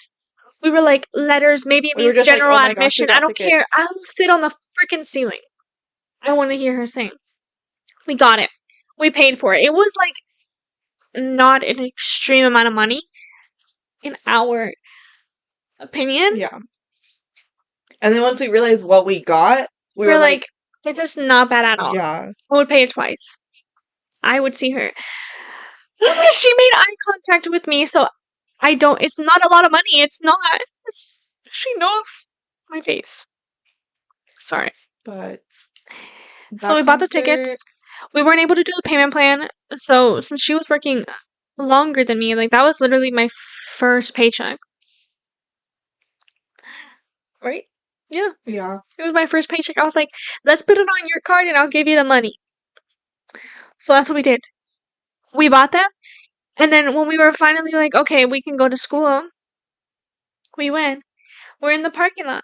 We were like, letters, maybe it We were means just like, general oh my gosh, we admission. I got don't care. tickets. I'll sit on the freaking ceiling. I want to hear her sing. We got it. We paid for it. It was like not an extreme amount of money, in our opinion. Yeah. And then once we realized what we got, we We're were like, like, it's just not bad at all. yeah. I would pay it twice. I would see her. She made eye contact with me, so I don't. It's not a lot of money. It's not. She knows my face. Sorry. But So we that bought the concert, tickets. We weren't able to do the payment plan. So since she was working longer than me, like that was literally my first paycheck. Right? Yeah. yeah. It was my first paycheck. I was like, let's put it on your card and I'll give you the money. So that's what we did. We bought them. And then when we were finally like, okay, we can go to school, we went. We're in the parking lot.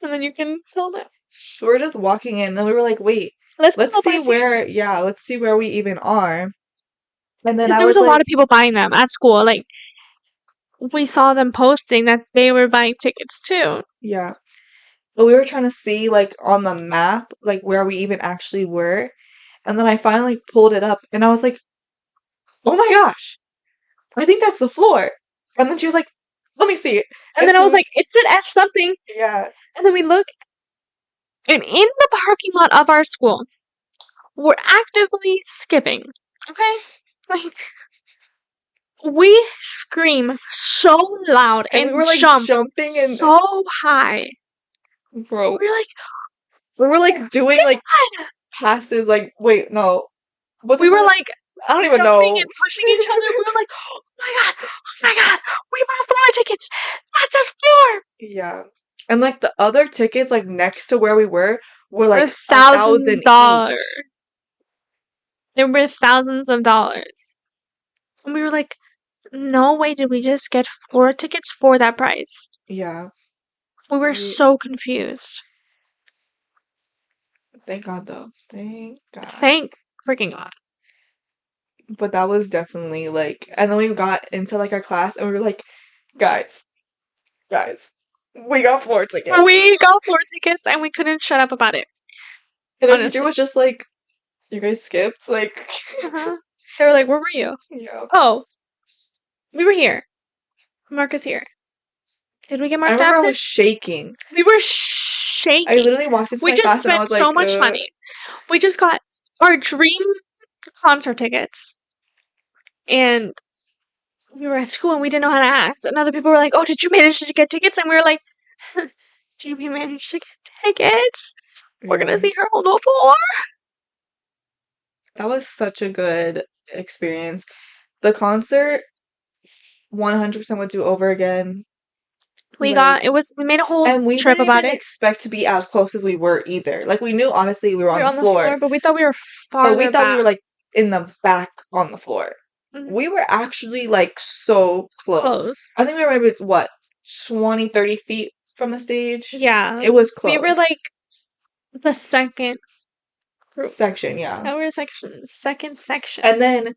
And then you can tell them. So we're just walking in, and we were like, wait, Let's let's go buy see let's see where we even are. And then because I there was was a lot like, of people buying them at school. Like we saw them posting that they were buying tickets too. yeah. But we were trying to see like on the map, like where we even actually were. And then I finally pulled it up, and I was like, oh my gosh, I think that's the floor. And then she was like, let me see it. And then I was like, it said F something. yeah. And then we look, and in the parking lot of our school, we're actively skipping. Okay? Like, we scream so loud And and we were like jump jumping and so high. bro, We're like, we were like doing like God! passes, like wait, no. What's We it were called? like I don't even jumping know. and pushing each other. We were like, oh my God, we bought floor tickets. That's our floor. Yeah. And like the other tickets, like next to where we were For like $1,000. $1,000 each. They were thousands of dollars. And we were like, no way did we just get 4 tickets for that price. Yeah. We were so confused. Thank God, though. Thank God. Thank freaking God. But that was definitely like, and then we got into like our class and we were like, guys, we got floor tickets. We got 4 tickets and we couldn't shut up about it. And the honestly. teacher was just like, you guys skipped? Like, They were like, where were you? yeah. Oh, we were here. Marcus here. Did we get I marked remember I absent? was shaking. We were shaking. I literally walked into We my just class and I spent was like, so much money. We just got our dream concert tickets. And we were at school and we didn't know how to act. And other people were like, oh, did you manage to get tickets? And we were like, did we manage to get tickets? We're going to see her on the floor. That was such a good experience. The concert, 100% would do over again. We Like, made a whole and we trip didn't about even it. expect to be as close as we were either. Like, we knew obviously we were We on were the floor, but we thought we were but farther we thought we back. were like in the back on the floor. Mhm. We were actually like so close. I think we were maybe what, 20, 30 feet from the stage? Yeah. It was close. We were like the second group. Section, yeah. That was second section. And then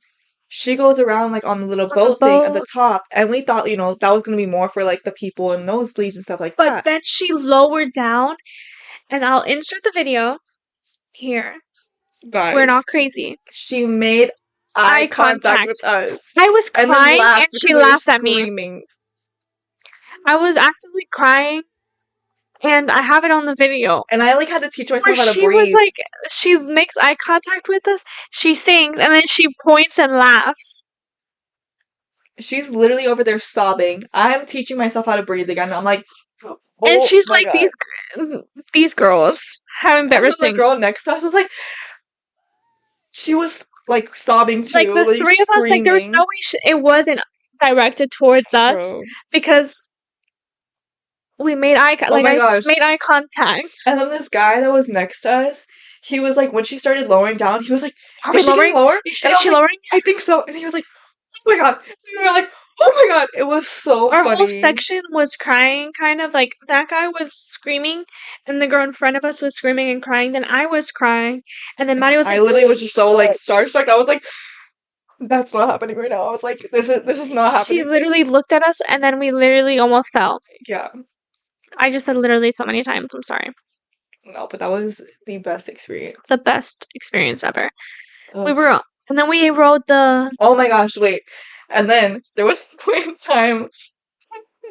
she goes around like on the little boat thing at the top, and we thought, you know, that was gonna be more for like the people in nosebleeds and stuff like But that. then she lowered down, and I'll insert the video here. Guys, We're not crazy. she made eye contact with us. I was And then crying, laughed and because she we were laughed at me. screaming. I was actively crying, and I have it on the video. And I like had to teach Where myself how to she was breathe. like, she makes eye contact with us, she sings, and then she points and laughs. She's literally over there sobbing. I'm teaching myself how to breathe again. I'm like, oh, And she's my like, God. these girls, how embarrassing. The girl next to us was like, she was like sobbing too. Like the three of us, like there was no way it wasn't directed towards us. Bro. Because we made eye made eye contact. And then this guy that was next to us, he was like, when she started lowering down, he was like, Are we lowering? Is she lowering? I think so. And he was like, oh my God. And we were like, oh my God. It was so funny. Our whole section was crying, kind of. Like, that guy was screaming, and the girl in front of us was screaming and crying. Then I was crying, and then Maddie was like... I literally was just so, like, starstruck. I was like, that's not happening right now. I was like, this is not happening. She literally looked at us, and then we literally almost fell. Yeah. I just said literally so many times. I'm sorry. No, but that was the best experience. The best experience ever. We were... And then we rode the... Oh my gosh, wait. And then there was a point in time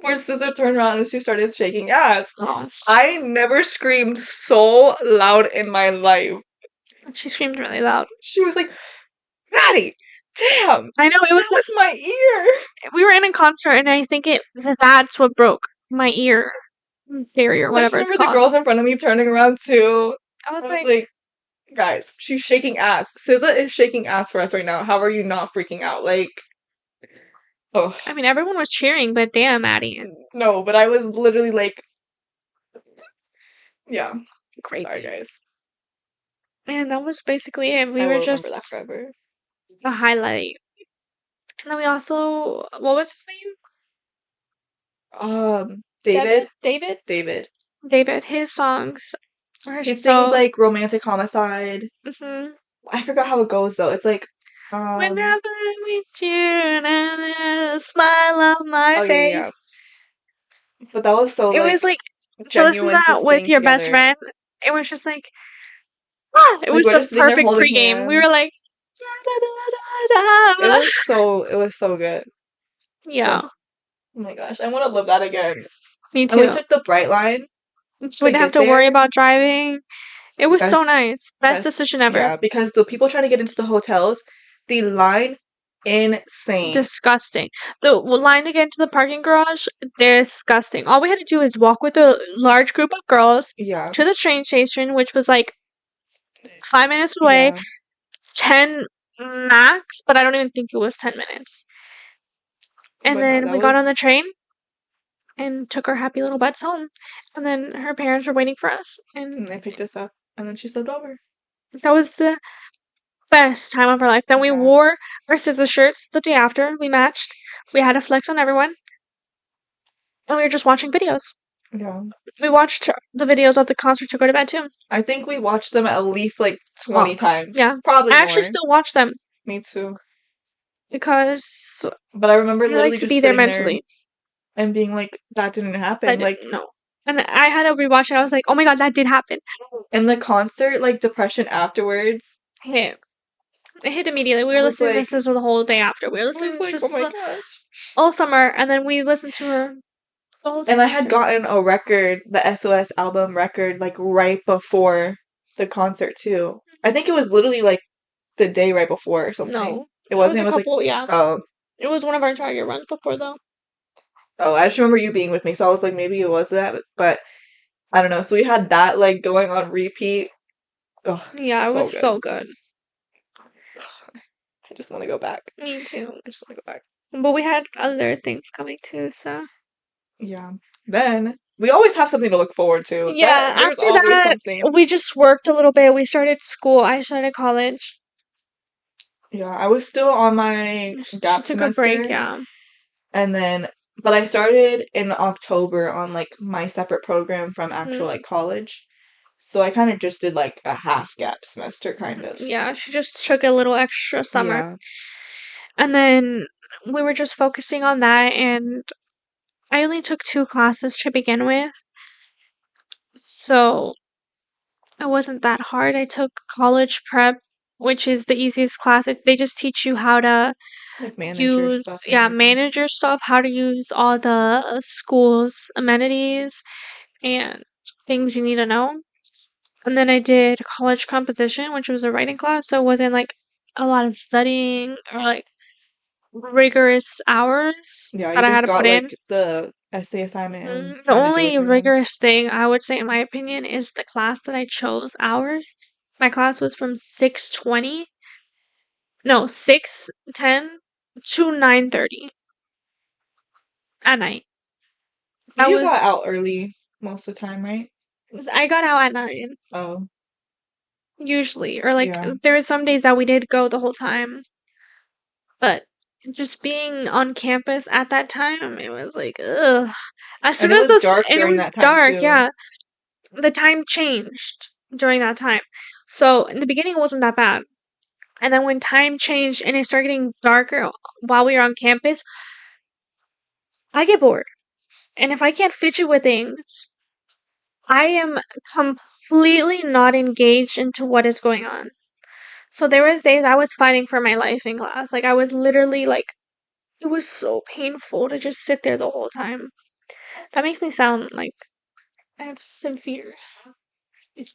where SZA turned around and she started shaking ass. Oh. I never screamed so loud in my life. She screamed really loud. She was like, Maddie, damn. I know, it was just my ear. We were in a concert, and I think that's what broke my ear barrier, whatever it's called. I remember the girls in front of me turning around too. I was like, guys, she's shaking ass. SZA is shaking ass for us right now. How are you not freaking out? Like, oh. I mean, everyone was cheering, but damn, Maddie. No, but I was literally like, yeah. Crazy. Sorry, guys. And that was basically it. We I were will just remember that forever. A highlight. And then we also, what was his name? David. David. His songs. He sings like Romantic Homicide. Mm-hmm. I forgot how it goes though. It's like whenever I meet you, and a smile on my face. Yeah. But that was so. It was like to listen to that with your best friend. It was just like, it was the perfect pregame. We were like, it was so good. Yeah. Oh my gosh, I want to live that again. Me too. And we took the Bright line. We didn't have to worry about driving. It was so nice. Best decision ever. Yeah, because the people trying to get into the hotels, the line, insane. Disgusting. The line to get into the parking garage, disgusting. All we had to do is walk with a large group of girls to the train station, which was like 5 minutes away. 10 max, but I don't even think it was 10 minutes. And then we got on the train and took our happy little butts home. And then her parents were waiting for us. And they picked us up. And then she slept over. That was the Best time of our life. Then we Yeah. wore our scissor shirts the day after. We matched. We had to flex on everyone. And we were just watching videos. Yeah. We watched the videos of the concert to go to bed too. I think we watched them at least like Oh, 20 times. yeah. Probably I more. actually still watch them Me too. because But I remember I like literally to just be there sitting there mentally. and being like, that didn't I happen. Like, didn't know. And I had to rewatch it. I was like, oh my god, that did happen. in the concert, like, depression afterwards, Hit. It hit immediately. We were I was listening to like, SZA the whole day after. We were I listening was to like, oh my SZA gosh. all summer, and then we listened to her the whole And day I had after. gotten a record, the SOS album record, like, right before the concert, too. I think it was literally, like, the day right before or something. No. It It was wasn't, a it was like, couple, yeah. oh, It was one of our Target runs before, though. I just remember you being with me, so I was like, maybe it was that, but I don't know. So we had that, like, going on repeat. Oh, Yeah, it so was good. so good. I just want to go back. Me too. I just want to go back. But we had other things coming too, so. Yeah. Then we always have something to look forward to. Yeah, There's after always that, something. we just worked a little bit. We started school. I started college. Yeah, I was still on my She gap took a break, semester, yeah. and then, but I started in October on like my separate program from actual Mm, like college. So I kind of just did like a half gap semester, kind of. yeah, she just took a little extra summer. Yeah. And then we were just focusing on that, and I only took 2 classes to begin with. So it wasn't that hard. I took college prep, which is the easiest class. They just teach you how to Like manager stuff and yeah, everything. manage your stuff, how to use all the school's amenities and things you need to know. And then I did college composition, which was a writing class, so it wasn't like a lot of studying or like rigorous hours Yeah, you that I had just to got put in. like the essay assignment and The had to do it only pretty much. rigorous thing I would say, in my opinion, is the class that I chose hours. My class was from 6:20, no, 6:10 to 9:30 at night. That You got was out early most of the time, right? I got out at 9 Oh, usually, or like yeah. there were some days that we did go the whole time, but just being on campus at that time, it was like ugh. As soon And it as was dark and it during was that time dark, too. yeah. The time changed during that time. So in the beginning it wasn't that bad. And then when time changed and it started getting darker while we were on campus, I get bored. And if I can't fidget with things, I am completely not engaged into what is going on. So there was days I was fighting for my life in class. Like I was literally like it was so painful to just sit there the whole time. That makes me sound like I have severe.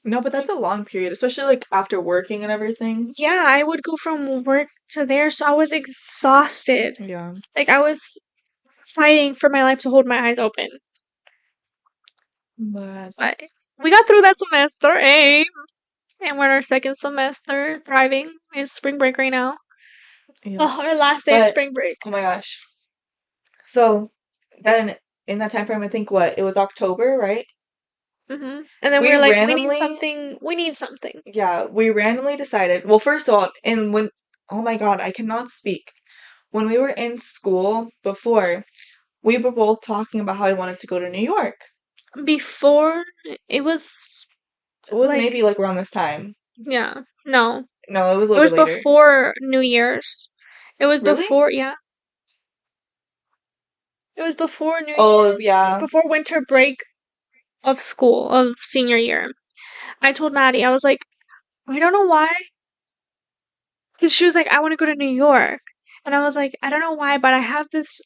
No, but that's a long period, especially like after working and everything. Yeah, I would go from work to there, so I was exhausted. Yeah. Like I was fighting for my life to hold my eyes open. But But we got through that semester, eh? And we're in our second semester, thriving. It's spring break right now. yeah. Oh, our last day of But spring break. oh my gosh. So then in that time frame, I think what? It was October, right? And then we We were like, we need randomly, something. We need something. yeah, we randomly decided. Well, first of all, and when, oh my God, I cannot speak. When we were in school before, we were both talking about how we wanted to go to New York. Before, it was It was like, maybe like around this time. yeah, no. No, it was a It little was bit later. before New Year's. It was Really? before, yeah. It was before New Oh, Year's. yeah. Before winter break of school, of senior year. I told Maddie, I was like, I don't know why. Because she was like, I want to go to New York. And I was like, I don't know why, but I have this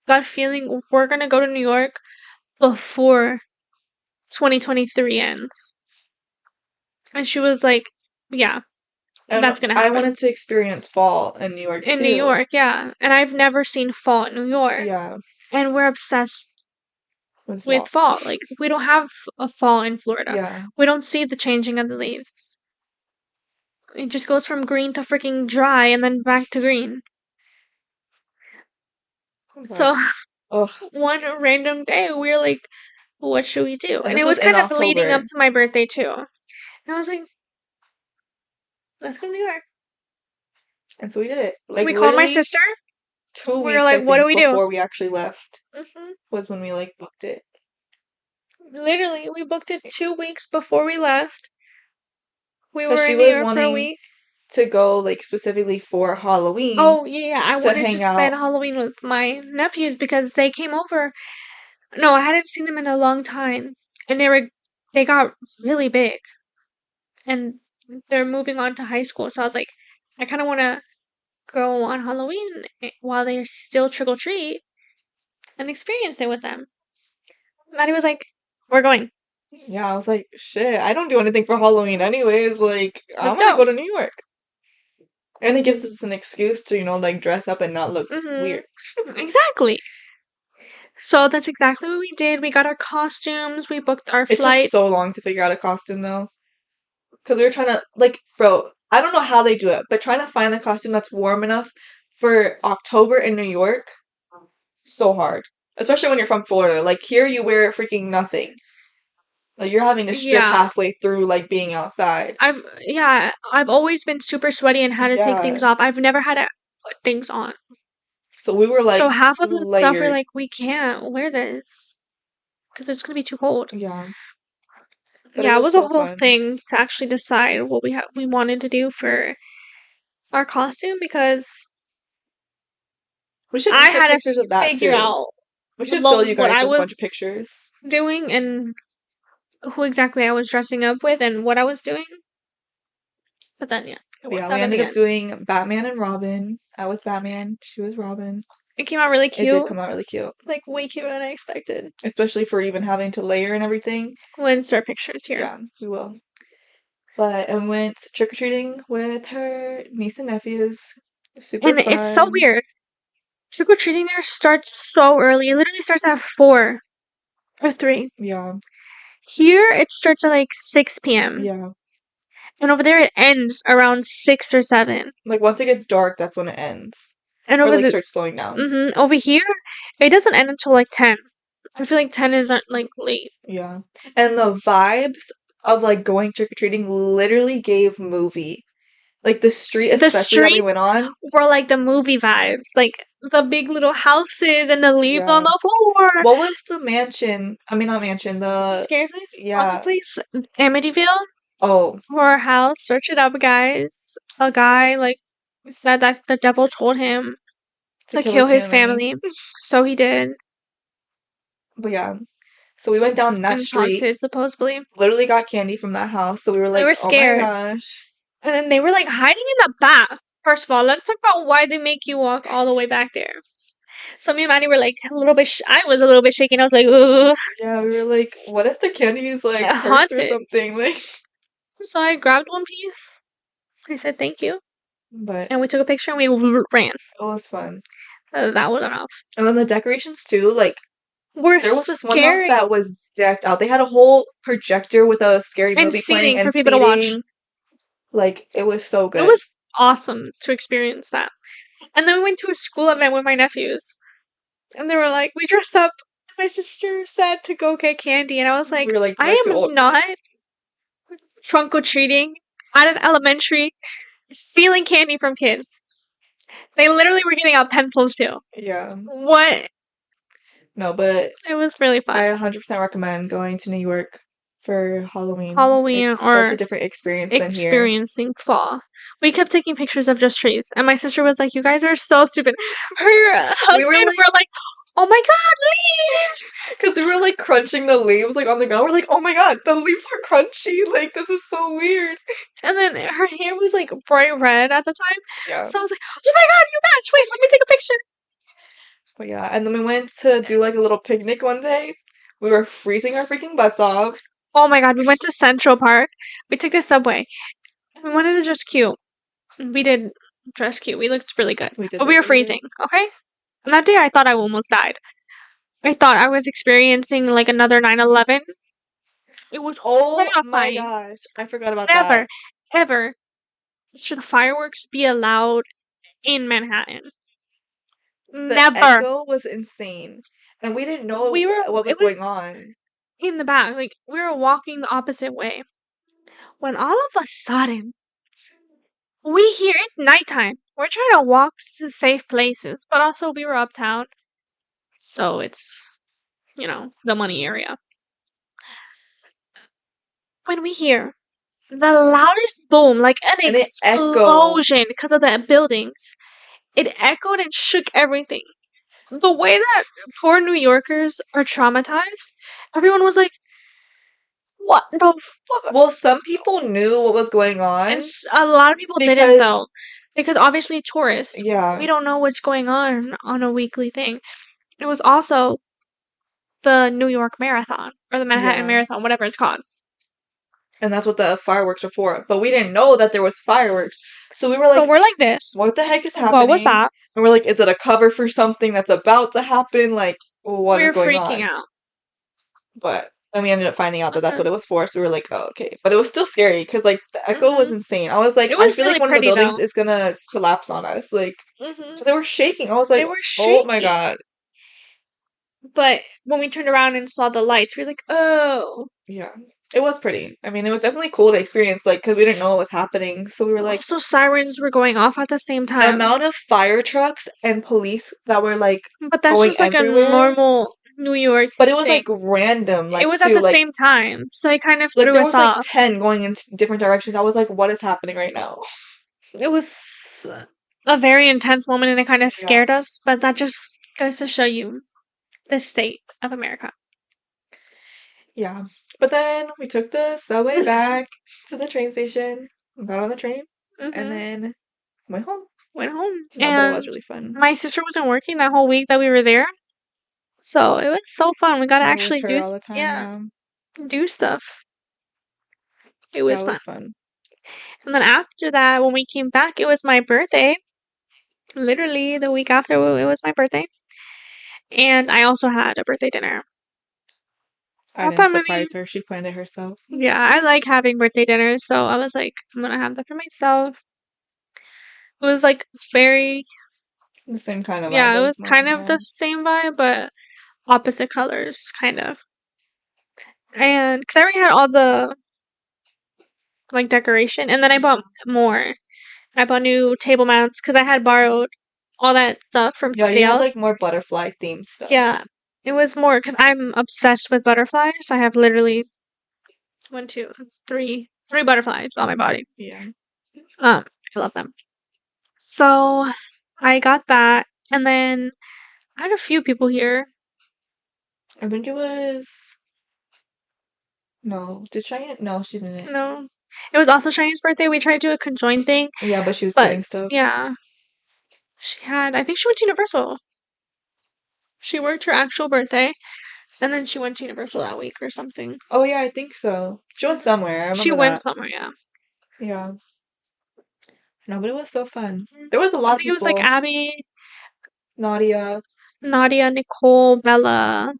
gut feeling we're going to go to New York before 2023 ends. And she was like, yeah, And that's going to I happen. wanted to experience fall in New York In too. New York, yeah. And I've never seen fall in New York. Yeah, And we're obsessed with with fall. Like, we don't have a fall in Florida. Yeah. We don't see the changing of the leaves. It just goes from green to freaking dry and then back to green. So Ugh. one random day we were like, what should we do? And And this it was was in kind of leading up October. to my birthday too. And I was like, let's go to New York. And so we did it. And Like we called my literally sister. 2 We were weeks, I like, "What do think, we do?" before we actually left hmm was when we like booked it. Literally, we booked it 2 weeks before we left. We Because were she in New was York for a wanting week. to go like specifically for Halloween Oh, yeah, I to wanted to hang spend out. Halloween with my nephews because they came over. No, I hadn't seen them in a long time, and they got really big, and they're moving on to high school. So I was like, I kind of want to go on Halloween while they're still trick or treat and experience it with them. Maddie was like, "We're going. Yeah, I was like, shit, I don't do anything for Halloween anyways. Like, I'm Let's gonna go." go to New York. And it gives us an excuse to, like dress up and not look Mhm. weird. Exactly. So that's exactly what we did. We got our costumes. We booked our It took flight. so long to figure out a costume though. Because we were trying to, like, bro, I don't know how they do it, but trying to find a costume that's warm enough for October in New York, so hard. Especially when you're from Florida. Like, here you wear freaking nothing. Like, you're having to strip Yeah. halfway through, like, being outside. I've always been super sweaty and had to take things Yeah. off. I've never had to put things on. So we were, So like, half of the stuff we're layered. like, we can't wear this because it's gonna be too cold. Yeah. But it Yeah, it was was a so whole fun. thing to actually decide what we wanted to do for our costume because We should I insert had to pictures of that figure too. out We should fill you what guys I with a bunch of was pictures. doing and who exactly I was dressing up with and what I was doing. But then yeah, it But yeah, worked we out in ended the up end. doing Batman and Robin. I was Batman, she was Robin. It came out really It did cute, come out really cute. like way cuter than I expected. Especially for even having to layer and everything. We'll insert pictures here. Yeah, we will. But I went trick or treating with her niece and nephews. Super And it's so fun. weird. Trick or treating there starts so early. It literally starts at 4 or 3. Yeah, Here it starts at like 6 p.m. yeah. And over there it ends around 6 or 7. Like once it gets dark, that's when it ends. And Or over like the starts slowing down. over here it doesn't end until like 10. I feel like 10 is like late. Yeah. And the vibes of like going trick or treating literally gave movie. Like the street The especially that we went streets on. were like the movie vibes, like the big little houses and the leaves on Yeah. the floor. What was the mansion? I mean not mansion, the Scary place? Haunted yeah. place? Amityville? Oh, Horror house. Search it up, guys. A guy like said that the devil told him to to kill kill his his family. family. So he did. But yeah. So we went down that And street, haunted, supposedly. literally got candy from that house. So we were We like, were oh my scared. gosh. And then they were like hiding in the back. First of all, let's talk about why they make you walk all the way back there. So me and Maddie were like a little bit. I was a little bit shaken. I was like, ugh. Yeah, we were like, what if the candy is like cursed or Haunted. something? Like, So I grabbed one piece. I said thank you, but and we took a picture and we ran. it was fun. That was enough. And then the decorations too, like We're there was this one house scary that was decked out. They had a whole projector with a scary and movie playing seating and for people to watch. seating. Like it was so It good. was awesome to experience that. And then we went to a school event with my nephews, and they were like, we dressed up. My sister said to go get candy, and I was like, We were like, I we're too am old. not trunk or treating at an elementary, stealing candy from kids. They literally were giving out pencils too. Yeah. What? No, but It was really fun. I 100% recommend going to New York for Halloween. Halloween It's such a or different experience than here. experiencing fall. We kept taking pictures of just trees, and my sister was like, "You guys are so stupid." Her husband were like, "Oh my god, leaves!" Because they were like crunching the leaves like on the ground. We're like, oh my god, the leaves are crunchy. Like this is so weird. And then her hair was like bright red at the time, Yeah. so I was like, "Oh my god, you match! Wait, let me take a picture." But yeah, and then we went to do like a little picnic one day. We were freezing our freaking butts off. Oh my god, we went to Central Park. We took the subway. We wanted to dress cute. We did dress cute. We looked really good, We did but we look were really good. freezing. Okay, and that day I thought I almost died. I thought I was experiencing like another 9/11. It was Oh my horrifying. gosh, I forgot about Never, that. ever should fireworks be allowed in Manhattan. The Never. echo was insane, and we didn't know We were. what was It going was on. in the back. Like we were walking the opposite way when all of a sudden We here, it's nighttime. We're trying to walk to safe places, but also we were uptown, so it's, the money area. When we hear the loudest boom, like an And it echoed. explosion because of the buildings, it echoed and shook everything. The way that poor New Yorkers are traumatized, everyone was like, what the fuck? Well, some people knew what was going And on a lot of people didn't, because, though. Because obviously, tourists, yeah, we don't know what's going on a weekly thing. It was also the New York Marathon, or the Manhattan yeah. Marathon, whatever it's called. And that's what the fireworks are for. But we didn't know that there was fireworks. So we were So like, we're like this. what the heck is What was happening? that? And we're like, is it a cover for something that's about to happen? Like, what We is were going freaking on? out. But then we ended up finding out that that's Mhm. what it was for. So we were like, oh, okay. But it was still scary because, like, the echo was Mhm. insane. I was like, It I was feel like really one of the pretty, buildings though. is gonna collapse on us. Like, Mhm. because they were shaking. I was They like, were oh my shaking. God. But when we turned around and saw the lights, we were like, oh. Yeah. It was pretty. I mean, it was definitely cool to experience, like, because we didn't know what was happening. So we were like, Also, sirens were going off at the same the time. amount of fire trucks and police that were, like, But that's going just like a everywhere. normal New York But it was, thing. like, random, It like, was at too. the same time, so it kind of Like, threw there us was, like, off. 10 going in different directions. I was like, what is happening right now? It was a very intense moment and it kind of Yeah. scared us, but that just goes to show you the state of America. Yeah. But then we took the subway back to the train station, got on the train, and hmm then went home. Went home. No, but it was And really fun. my sister wasn't working that whole week that we were there. So it was so fun. We got to We were with actually her all the time, yeah, yeah. do stuff. It Yeah, was it fun. was fun. And then after that, when we came back, it was my birthday. Literally the week after, it was my birthday. And I also had a birthday dinner. I Not didn't that many. surprise her. She planned it herself. Yeah, I like having birthday dinners, so I was like, I'm gonna have that for myself. It was like very, The same kind of vibe yeah, it as was kind mine, of yeah. the same vibe, but opposite colors, kind of. And because I already had all the like decoration, and then I bought more. I bought new table mounts because I had borrowed all that stuff from Yeah, somebody you had, like, else. more butterfly themed stuff. Yeah, it was more because I'm obsessed with butterflies. I have literally one, two, three butterflies on my body. Yeah. I love them. So I got that, and then I had a few people here. I think it was... No. Did Cheyenne? No, she didn't. No, it was also Cheyenne's birthday. We tried to do a conjoined thing, Yeah, but she was but getting stuff. yeah, I think she went to Universal. She worked her actual birthday, and then she went to Universal that week or something. Oh, yeah, I think so. She went somewhere. I She remember went that. somewhere, yeah. Yeah. No, but it was so fun. There was a I lot of think it was like people. Abby, Nadia. Nadia, Nicole, Bella,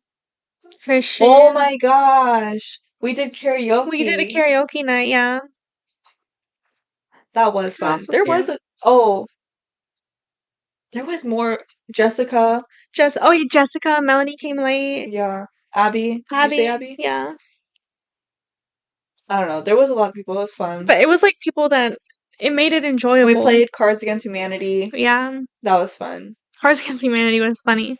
Oh Christian. my gosh. We did We did a karaoke. karaoke night, yeah. That was Who fun. else was here? There was more. Jessica. Oh yeah, Jessica, Melanie came late. Yeah. Abby. Did you say Abby, Abby? yeah. I don't know. There was a lot of people. It was fun. But it was like people that it made it We enjoyable. played Cards Against Humanity. Yeah. That was fun. Cards Against Humanity was funny.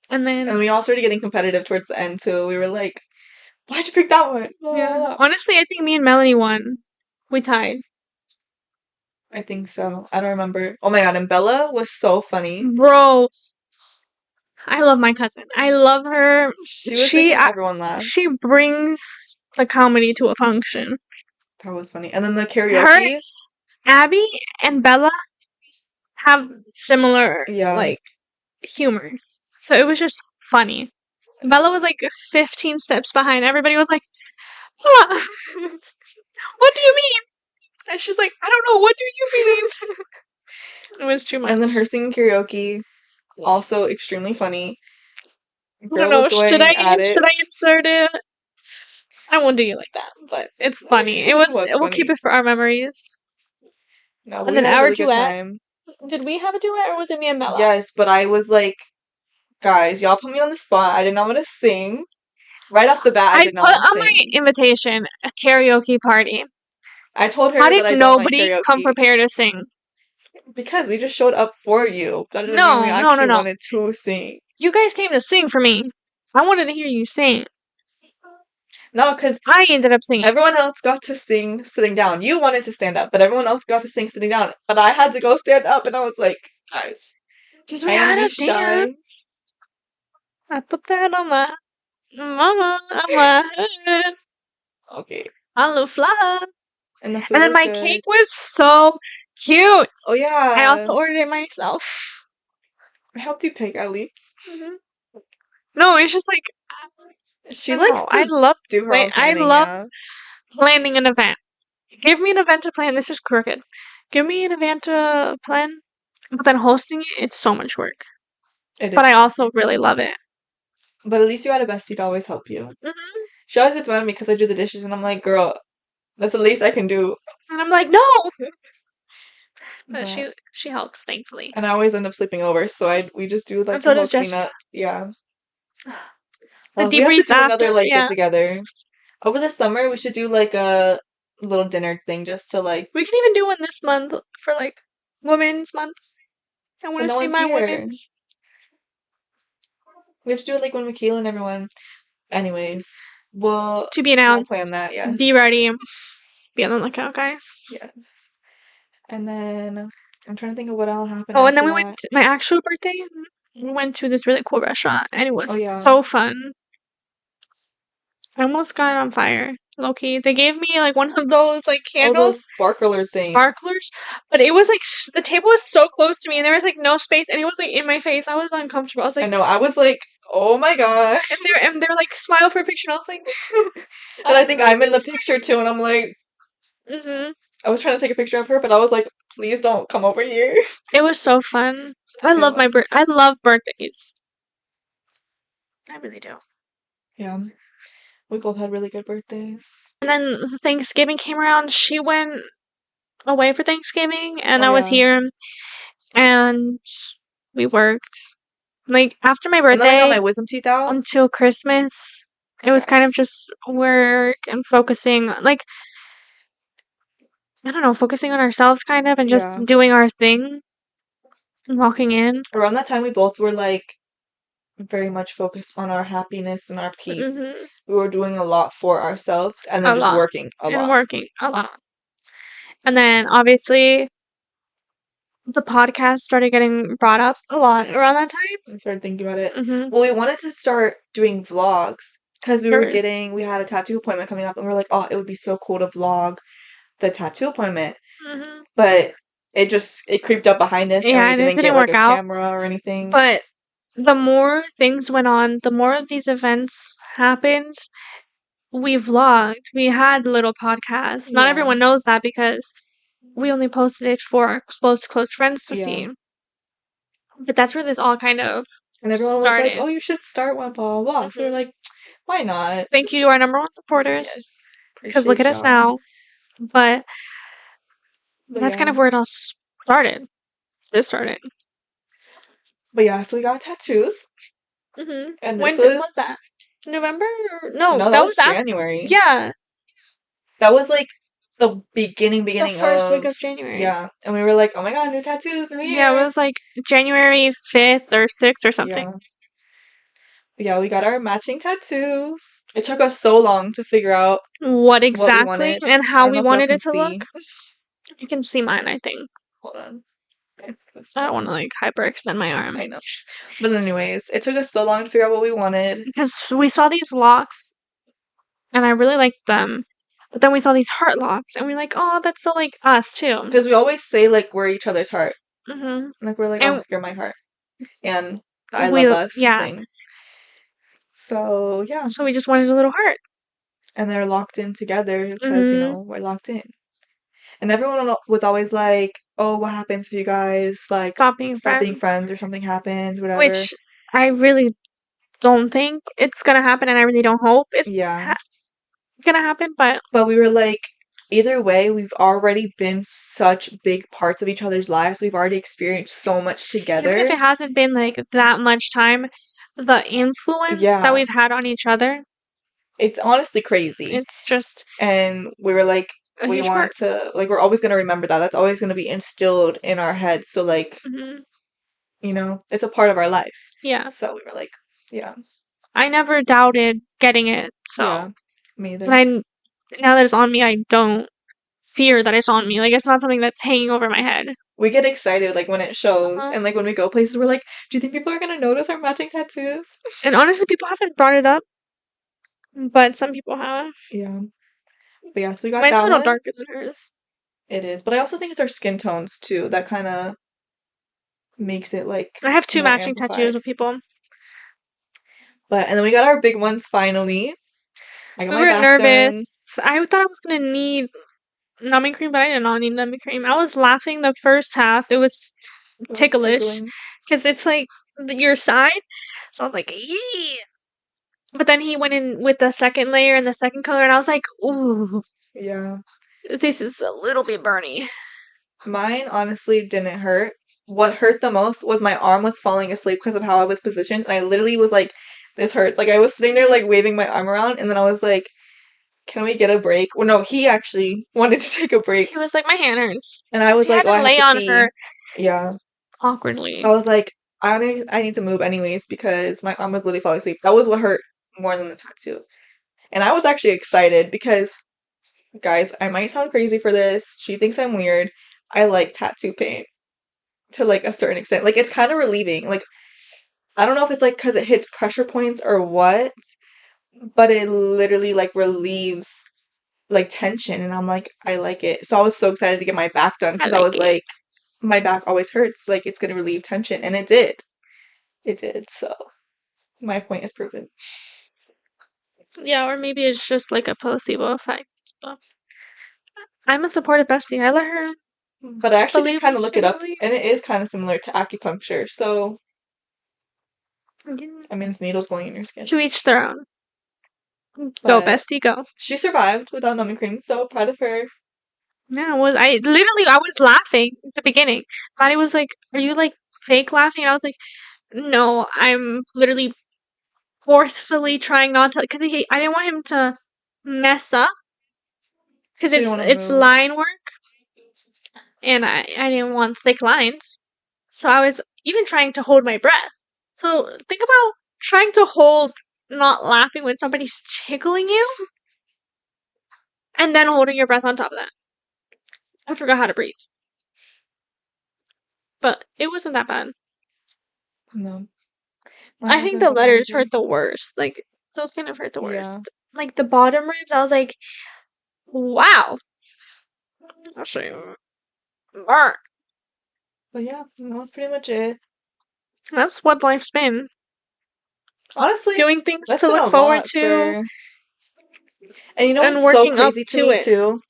And then And we all started getting competitive towards the end too. We were like, why'd you pick that one? yeah. Honestly, I think me and Melanie won. We tied. I think so. I don't remember. Oh my god, and Bella was so funny. Bro, I love my cousin. I love her. She was making everyone laugh. She brings the comedy to a function. That was funny. And then the Her, karaoke. Abby, and Bella have similar Yeah. humor. So it was just funny. Bella was like 15 steps behind. Everybody was like, "Huh? What do you mean?" And she's like, "I don't know. What do you mean?" It was too much. And then her singing karaoke, also extremely funny. I don't know. Should I insert it? I won't do you like that, but it's funny. We'll keep it for our memories. No, And we then had a our really good duet. time. Did we have a duet or was it me and Bella? Yes, but I was like, guys, y'all put me on the spot. I did not want to sing. Right off the bat, I did not put want to on my sing. invitation a karaoke party. I told her How that did I don't like nobody come karaoke prepared to sing? because we just showed up for you. That didn't mean we No, no, no, actually no. wanted to sing. You guys came to sing for me. I wanted to hear you sing. No, because I ended up singing. everyone else got to sing sitting down. You wanted to stand up, but everyone else got to sing sitting down. But I had to go stand up, and I was like, guys, Just I we am had the a shy. dance. I put that on my mama on my head. Okay. I look fly. And the And food then was my good. cake was so cute. Oh yeah. I also ordered it myself. I helped you pick at least. No, it's just like She I don't likes know. I to love do her own I planning, love yeah. planning an event. Give me an event to plan. This is crooked. Give me an event to plan, but then hosting it, it's so much work. It But is. I also really love it. But at least you had a bestie to always help you. She always gets mad at me because I do the dishes, and I'm like, girl, that's the least I can do. And I'm like, no. But But- she helps, thankfully. and I always end up sleeping over, so we just do like And so the whole does Jessica. cleanup. Yeah. The Well, we have to debriefs do another after, like yeah. get together. Over the summer, we should do like a little dinner thing just to like. We can even do one this month for like Women's Month. I But want to no see one's my here. women's. We have to do it like when Michaela and everyone. Anyways, we'll To be we'll announced. plan that. Yes. Be ready. Be on the lookout, guys. Yes. And then I'm trying to think of what all happened. Oh, and then after we that. went my actual birthday. We went to this really cool restaurant, and it was Oh, yeah. so fun. I almost got on fire, low-key. They gave me like one of those like Oh, candles, those sparkler things. sparklers, but it was like the table was so close to me, and there was like no space, and it was like in my face. I was uncomfortable. I was I like, know. I was like, oh my gosh. and they're like smile for a picture, and I was like, And I think I'm in the picture too, and I'm like, mhm. I was trying to take a picture of her, but I was like, please don't come over here. It was so fun. I It love my was. I love birthdays. I really do. Yeah. We both had really good birthdays. And then the Thanksgiving came around. She went away for Thanksgiving, and Oh, I was yeah. here, and we worked. Like after my And then I got birthday my wisdom teeth out. until Christmas, it was kind of Yes. just work and focusing, like I don't know, focusing on ourselves kind of and just Yeah. doing our thing and walking in. Around that time, we both were like very much focused on our happiness and our peace. Hmm. We were doing a lot for ourselves and A then just lot. working a And lot. working a lot. And then obviously the podcast started getting brought up a lot around that time. I started thinking about it. Mm-hmm. Well, we wanted to start doing vlogs because we Yours. had a tattoo appointment coming up, and we were like, oh, it would be so cool to vlog the tattoo appointment. Mm-hmm. But it creeped up behind us, and Yeah, we and it didn't get didn't like work a out. camera or anything. But the more things went on, the more of these events happened. We vlogged. We had little podcasts. Not Yeah. everyone knows that because we only posted it for our close friends to Yeah. see. But that's where this all kind of And everyone was like, started. oh, you should start one, blah, blah, blah. So we were Mhm. like, why not? Thank you to our number one supporters. Yes. Because look Appreciate at us y'all. now. But But that's kind yeah. of where it all started. It started. But yeah, so we got tattoos. Mm-hmm. And When this was that? November? No, No, that was January. Yeah, That was like the beginning the first week of of January. yeah. And we were like, oh my god, new tattoos, new year. Yeah, it was like January 5th or 6th or something. Yeah. Yeah, we got our matching tattoos. It took us so long to figure out What we exactly wanted. and I how don't we know if y'all wanted can it to see. look. You can see mine, I think. Hold on. It's this I don't one. want to like hyperextend my arm. I know. But anyways, it took us so long to figure out what we wanted. Because we saw these locks and I really liked them. But then we saw these heart locks and we're like, oh, that's so like us too. Because we always say like we're each other's heart. Mm-hmm. Like we're like, And oh, you're my heart. And I we, love us yeah. thing. So yeah. So we just wanted a little heart. And they're locked in together because, you Mhm. know, we're locked in. And everyone was always like, oh, what happens if you guys like Stop being stop being friends. friends or something happens, whatever. Which I really don't think it's gonna happen and I really don't hope it's Yeah. gonna happen, but But we were like, either way, we've already been such big parts of each other's lives. We've already experienced so much even if together. it hasn't been like that much time, the influence that Yeah. we've had on each other, It's honestly crazy. it's just And we were like, a we huge part. want to, like, we're always gonna remember that. That's always gonna be instilled in our head. So, like, Hmm. it's a part of our lives. Yeah. So we were like, yeah, I never doubted getting it. yeah, So, me and either. I now that it's on me, I don't fear that it's on me. Like it's not something that's hanging over my head. We get excited like when it shows, Uh-huh. and like when we go places, we're like, do you think people are gonna notice our matching tattoos? And honestly, people haven't brought it up, but some people have. Yeah. But yeah, so we got Mine's a that little one. darker than hers. It is. But I also think it's our skin tones too that kind of makes it like I have two more matching tattoos amplified. with people. But and then we got our big ones finally. I got We my were back done. nervous. I thought I was gonna need numbing cream, but I did not need numbing cream. I was laughing the first half. It was It was ticklish tickling. because it's like your side. So I was like, yeah. But then he went in with the second layer and the second color, and I was like, ooh, Yeah. this is a little bit burny. Mine honestly didn't hurt. What hurt the most was my arm was falling asleep because of how I was positioned. And I literally was like, this hurts. Like I was sitting there like waving my arm around, and then I was like, can we get a break? Well, no, he actually wanted to take a break. He was like, my hand hurts. And I was She had like, oh, to I have lay to on pee. her Yeah. awkwardly. So I was like, I need to move anyways because my arm was literally falling asleep. That was what hurt more than the tattoo. And I was actually excited because, guys, I might sound crazy for this. She thinks I'm weird. I like tattoo paint to like a certain extent. Like it's kind of relieving. Like I don't know if it's like because it hits pressure points or what, but it literally like relieves like tension. And I'm like, I like it. So I was so excited to get my back done I because I like was it. like, my back always hurts. Like it's gonna relieve tension, and it did. It did. So my point is proven. Yeah, or maybe it's just like a placebo effect. But I'm a supportive bestie. I let her But I actually did believe kind what of she look it up, believes. and it is kind of similar to acupuncture. So Yeah. I mean, it's needles going in your skin. To each their own. Go, But bestie, go. she survived without numbing cream, so proud of her. Yeah, I was laughing at the beginning. Maddie was like, "Are you like fake laughing?" And I was like, "No, I'm literally forcefully trying not to," because I didn't want him to mess up because She didn't want to it's move. line work, and I didn't want thick lines, so I was even trying to hold my breath. So think about trying to hold not laughing when somebody's tickling you, and then holding your breath on top of that. I forgot how to breathe, but it wasn't that bad. No. I Mine think wasn't the that bad letters either. hurt the worst. Like those kind of hurt the Yeah. worst. Like the bottom ribs, I was like, wow. Actually, burn. But yeah, that was pretty much it. That's what life's been. Honestly, Doing things that's to been look a forward lot to for. And you know and what's so working up crazy to to me it. too?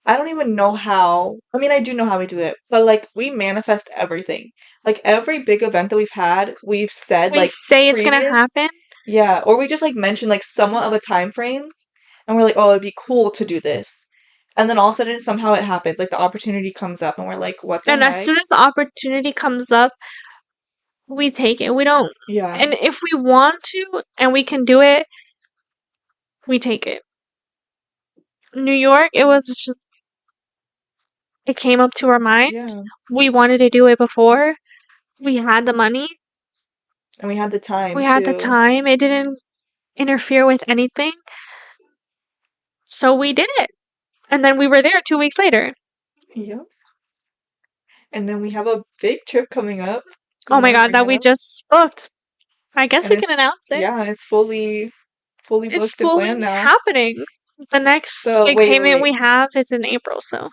I don't even know how. I mean, I do know how we do it, but like we manifest everything. Like every big event that we've had, we've said We like say it's gonna previous, happen, yeah, or we just like mention like somewhat of a time frame, and we're like, oh, it'd be cool to do this. And then all of a sudden, somehow it happens. Like the opportunity comes up, and we're like, what the and as heck? soon as the opportunity comes up, we take it. We don't. Yeah, And if we want to and we can do it, we take it. New York, it was just it came up to our mind. yeah. We wanted to do it before. We had the money. And we had the time We had the too. time. It didn't interfere with anything. So we did it. And then we were there 2 weeks later. Yep. And then we have a big trip coming up. Do Oh you my want to god, bring that that we up? just booked. I guess And we can it's announce it. yeah, it's fully It's booked and fully planned now. happening. The next So big wait, wait, payment wait. we have is in April, so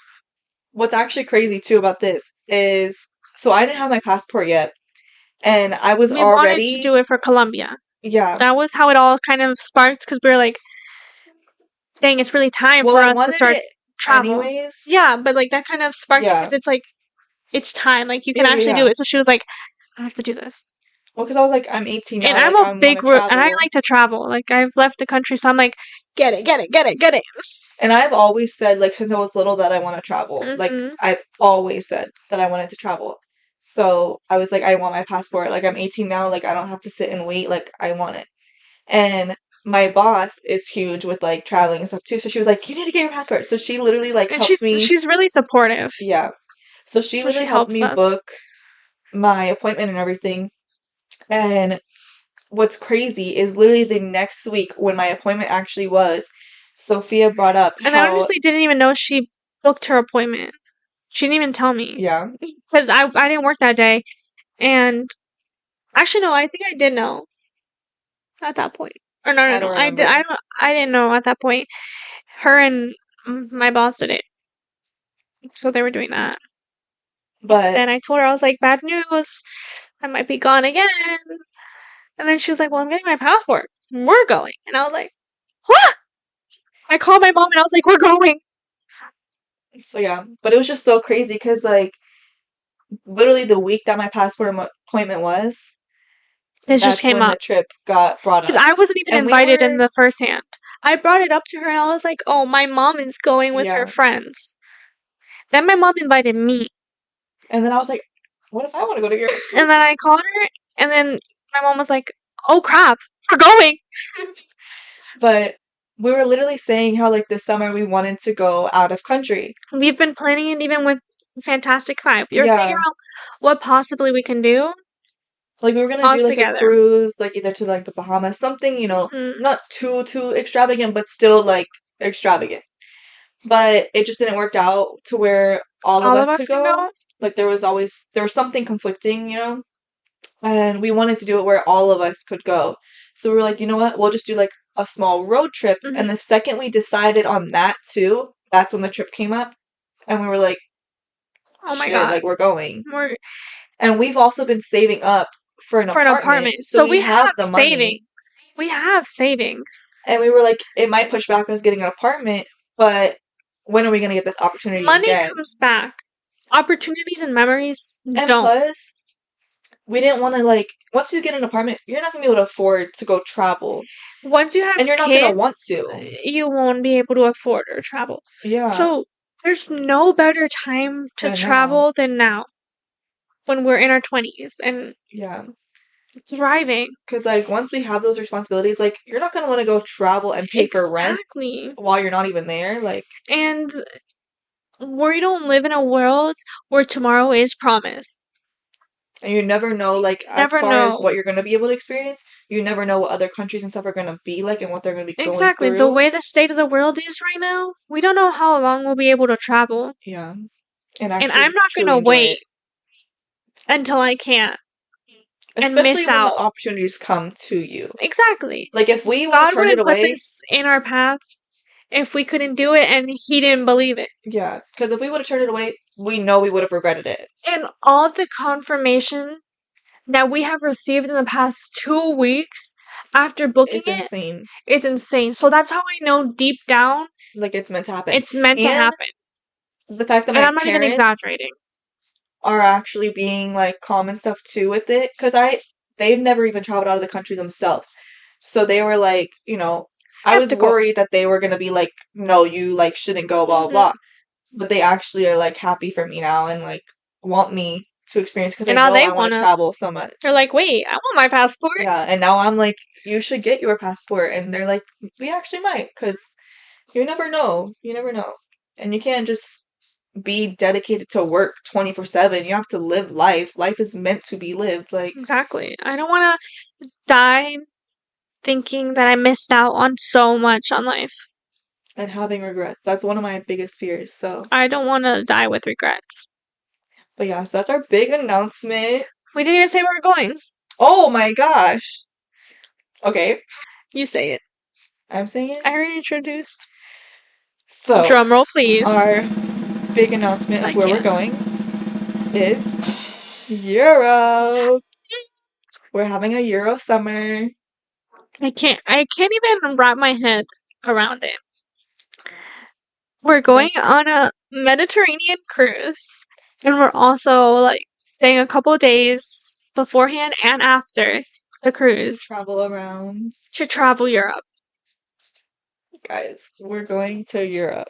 What's actually crazy too about this is so I didn't have my passport yet, and I was we wanted to already do it for Colombia. yeah. That was how it all kind of sparked because we were like, dang, it's really time Well, for I us to wanted start it travel. anyways. Yeah, but like that kind of sparked it Yeah. because it's like, it's time. Like you can Yeah, yeah, actually do yeah. it. So she was like, I have to do this. Well, because I was like, I'm 18 And now, I'm like a I want to and I travel. like to travel. Like I've left the country, so I'm like, get it, get it, get it, get it. And I've always said, like, since I was little, that I want to travel. Like, Hmm. I've always said that I wanted to travel. So I was like, I want my passport. Like, I'm 18 now. Like, I don't have to sit and wait. Like, I want it. And my boss is huge with like traveling and stuff too. So she was like, "You need to get your passport." So she literally like And helped me. she's really supportive. Yeah. So she So she literally helped helps me us. book my appointment and everything. And what's crazy is literally the next week when my appointment actually was, Sophia brought up And I how, honestly didn't even know she booked her appointment. She didn't even tell me. yeah, Because I didn't work that day. And actually, no, I think I did know at that point. Or no, no, I don't no. remember. I didn't know at that point. Her and my boss did it. So they were doing that. But Then I told her, I was like, bad news. I might be gone again. And then she was like, well, I'm getting my passport. We're going. And I was like, what? I called my mom and I was like, we're going. so yeah, but it was just so crazy because like literally the week that my appointment was, This just that's came when the up. trip got brought Because up. I wasn't even And we invited in were, the first hand. I brought it up to her and I was like, oh, my mom is going with her yeah. friends. Then my mom invited me. And then I was like, what if I want to go to Europe? And then I called her and then my mom was like, oh crap, we're going. But we were literally saying how like this summer we wanted to go out of country. We've been planning it even with Fantastic Five. We're Yeah. figuring out what possibly we can do Like we were gonna all do like a together. cruise, like either to like the Bahamas, something, Hmm. not too extravagant, but still like extravagant. But it just didn't work out to where all of All of us us could can go. go. Like there was something conflicting. And we wanted to do it where all of us could go. So we were like, you know what? We'll just do like a small road trip. Hmm. And the second we decided on that too, that's when the trip came up. And we were like, Oh my shit, god. like we're going. We're And we've also been saving up for an for an apartment. apartment. So So we we have have the money. savings. We have savings. And we were like, it might push back us getting an apartment, but when are we going to get this opportunity Money again? comes back. Opportunities and memories And don't. plus, we didn't want to like, once you get an apartment, you're not going to be able to afford to go travel. Once you have And you're not going to want kids, to. you won't be able to afford or travel. Yeah. So there's no better time to But now, travel than now when we're in our 20s and yeah. thriving. Because like once we have those responsibilities, like you're not going to want to go travel and pay for rent Exactly. while you're not even there. Like, And we don't live in a world where tomorrow is promised. and you never know, like, as Never far as know. what you're going to be able to experience, you never know what other countries and stuff are going to be like and what they're going to be going Exactly. The through. way the state of the world is right now, we don't know how long we'll be able to travel. Yeah. And And I'm actually not going truly to enjoy it. wait until I can't and Especially miss when the out. opportunities come to you. Exactly. Like, if we would have God turned it wouldn't put away, this in our path if we couldn't do it and He didn't believe it. yeah, because if we would have turned it away, we know we would have regretted it. And all the confirmation that we have received in the past 2 weeks after booking It's it insane. is insane. So that's how I know deep down Like, it's meant to happen. it's meant to And happen. the fact that And my I'm not even parents exaggerating. are actually being like calm and stuff too with it, because they've never even traveled out of the country themselves. So they were like, I was Skeptical. worried that they were gonna be like, no, you like shouldn't go, blah, blah, Hmm. blah. But they actually are like happy for me now and like want me to experience because they And now know they I want to wanna. travel so much. They're like, wait, I want my passport. Yeah, and now I'm like, you should get your passport. And they're like, we actually might, because you never know. You never know. And you can't just be dedicated to work 24/7. You have to live life. Life is meant to be lived. Like, Exactly. I don't want to die thinking that I missed out on so much on life. and having regrets. That's one of my biggest fears. So, I don't want to die with regrets. but yeah, so that's our big announcement. We didn't even say where we're going. Oh my gosh. Okay, You say it. I'm saying it. I already introduced. So, Drum roll, please. our big announcement I of where we're can't. going is Europe. We're having a Euro summer. I can't. I can't even wrap my head around it. We're going on a Mediterranean cruise, and we're also like staying a couple days beforehand and after the cruise Travel around. to travel Europe. Guys, we're going to Europe.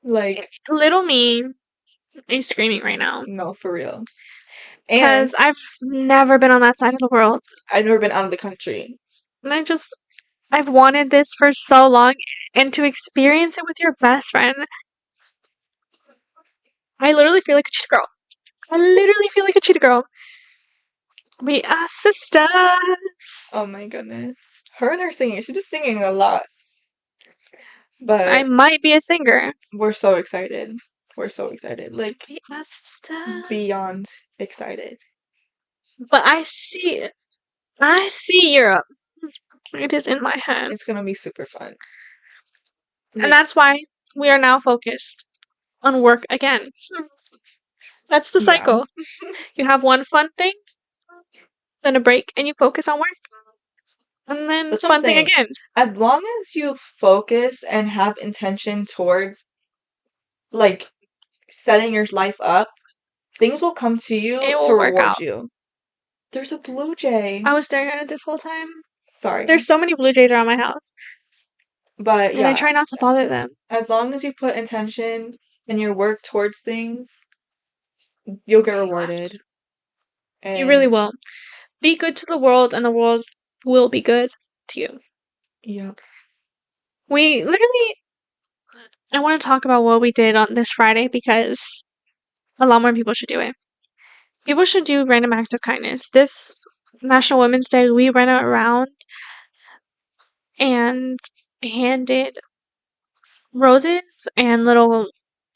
Like, Little me is screaming right now no, for real. And because I've never been on that side of the world, I've never been out of the country. and I've wanted this for so long, and to experience it with your best friend, I literally feel like a cheetah girl. I literally feel like a cheetah girl. We are sisters. Oh my goodness. Her and her singing. She's just singing a lot. I But might be a singer. we're so excited. We're so excited. Like, We are sisters. beyond excited. But I see Europe. It is in my head. It's gonna be super fun. And that's why we are now focused on work again. That's the Yeah. cycle. You have one fun thing, then a break, and you focus on work. And then That's what I'm fun thing saying. again. As long as you focus and have intention towards, like, setting your life up, things will come to you It to will work reward out. you. There's a blue jay. I was staring at it this whole time. Sorry. There's so many blue jays around my house. But And I yeah, try not to bother them. as long as you put intention and your work towards things, you'll get rewarded. You really And will. Be good to the world, and the world will be good to you. yeah, We literally, I want to talk about what we did on this Friday because a lot more people should do it. People should do random acts of kindness. This National Women's Day, we went around and handed roses and little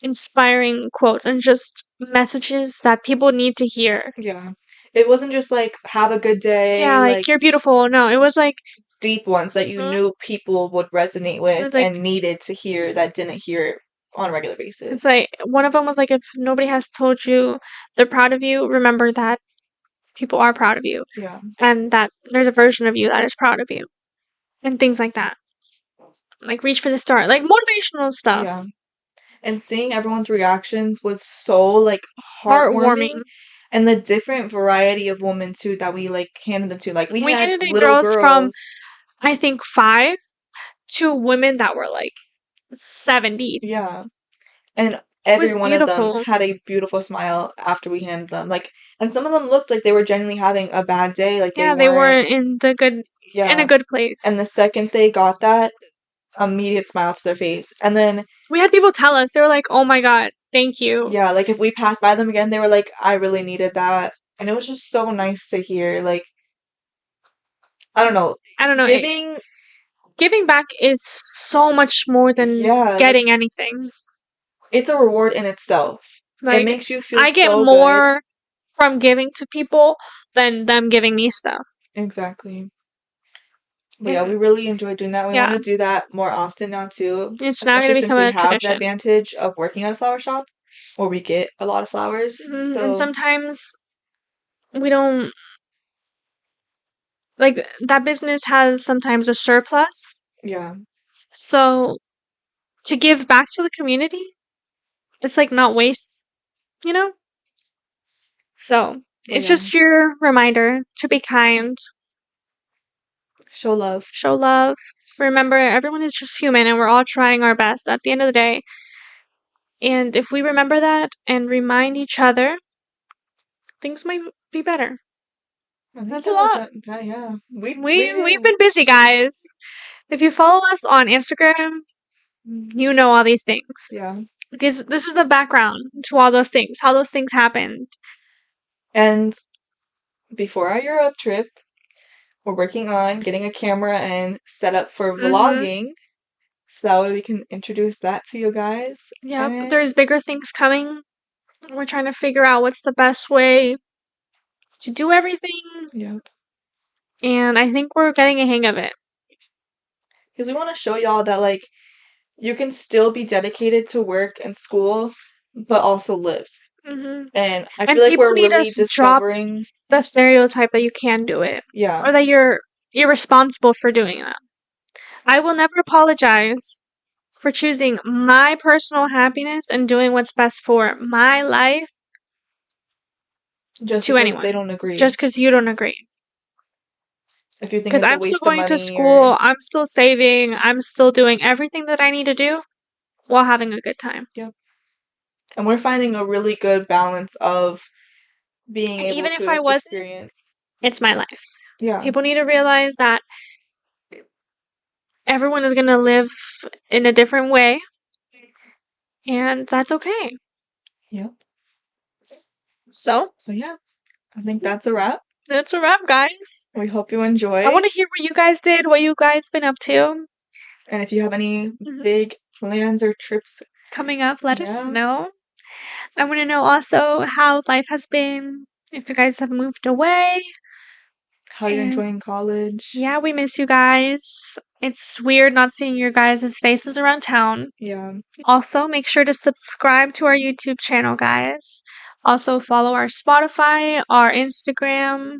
inspiring quotes and just messages that people need to hear. yeah. It wasn't just like have a good day, Yeah, like like you're beautiful. No, it was like deep ones that you mhm, knew people would resonate it with was like and needed to hear that didn't hear it on a regular basis. it's like one of them was like if nobody has told you they're proud of you, remember that people are proud of you Yeah, and that there's a version of you that is proud of you and things like that. Like reach for the star, like motivational stuff. yeah. And seeing everyone's reactions was so like heartwarming. Heartwarming. And the different variety of women too that we like handed them to. Like we We had handed in little girls from girls. I think 5 to women that were like 70. Yeah. And It every was one of them beautiful. had a beautiful smile after we handed them. Like, and some of them looked like they were genuinely having a bad day. Like Yeah, they weren't. were in a Yeah. good place. And the second they got that, immediate smile to their face. And then, We had people tell us, they were like, "Oh my God, thank you." yeah, like if we passed by them again, they were like, I really needed that. And it was just so nice to hear. Like, I don't know, I don't know. giving, Giving back is so much more than yeah, like getting anything. it's a reward in itself. It Like, makes you feel I get so good. more from giving to people than them giving me stuff. Exactly. But yeah, we really enjoy doing that. We Yeah. want to do that more often now too, It's now going especially to since become we a have the tradition. advantage of working at a flower shop where we get a lot of flowers. And So sometimes we don't, like, that business has sometimes a surplus. yeah, So to give back to the community, it's like not waste, you know? So it's yeah, just your reminder to be kind, show love. show love. Remember, everyone is just human and we're all trying our best at the end of the day. And if we remember that and remind each other, things might be better. I think That's a that was lot. yeah, We've been busy, guys. If you follow us on Instagram, you know all these things. yeah. This is the background to all those things, how those things happened. And before our Europe trip, we're working on getting a camera and set up for Mhm. vlogging, so that way we can introduce that to you guys. Yep, And there's bigger things coming. We're trying to figure out what's the best way to do everything, yeah, and I think we're getting a hang of it. because we want to show y'all that like you can still be dedicated to work and school, but also live. Mhm. And I And feel like people we're need really to drop discovering, the stereotype that you can do it or yeah, that you're irresponsible for doing that. I will never apologize for choosing my personal happiness and doing what's best for my life just to because anyone they don't agree. just because you don't agree. If you think Because it's a I'm still waste of going to money school, or I'm still saving, I'm still doing everything that I need to do while having a good time. and we're finding a really good balance of being And able even if to I wasn't, experience. it's my life. Yeah, People need to realize that everyone is gonna live in a different way, and that's okay. Yep. So, So yeah, I think that's a wrap. that's a wrap, guys. We hope you enjoy. I want to hear what you guys did, what you guys been up to. And if you have any Mhm. big plans or trips, Coming up, let us Yeah. know. I want to know also how life has been, if you guys have moved away. how you're And enjoying college. yeah, we miss you guys. It's weird not seeing your guys' faces around town. Yeah. Also, make sure to subscribe to our YouTube channel, guys. Also, follow our Spotify, our Instagram,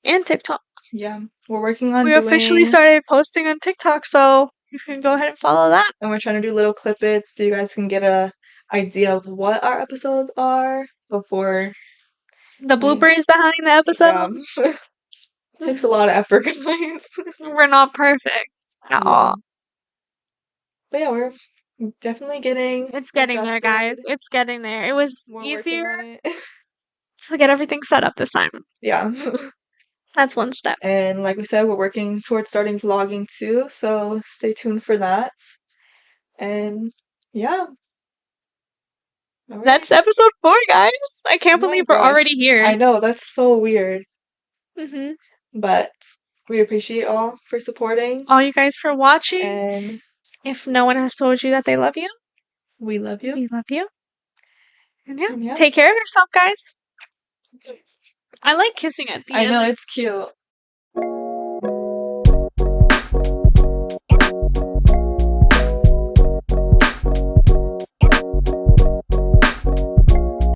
and TikTok. Yeah. We're working on We officially doing, started posting on TikTok, so you can go ahead and follow that. and we're trying to do little clippets so you guys can get a idea of what our episodes are before. The bloopers behind the episode. Yeah. Takes a lot of effort, guys. We're not perfect at all. But yeah, we're definitely getting It's getting there, guys. adjusted. It's getting there. It was We're working easier on it. to get everything set up this time. Yeah. That's one step. And like we said, we're working towards starting vlogging too, so stay tuned for that. And yeah. All right. That's episode 4, guys. I can't Oh my believe we're gosh. already here. I know, that's so weird. hmm But we appreciate all for supporting. All you guys for watching. And If no one has told you that they love you, we love you. we love you. And And yeah. take care of yourself, guys. I like kissing at the end. I know, it's cute.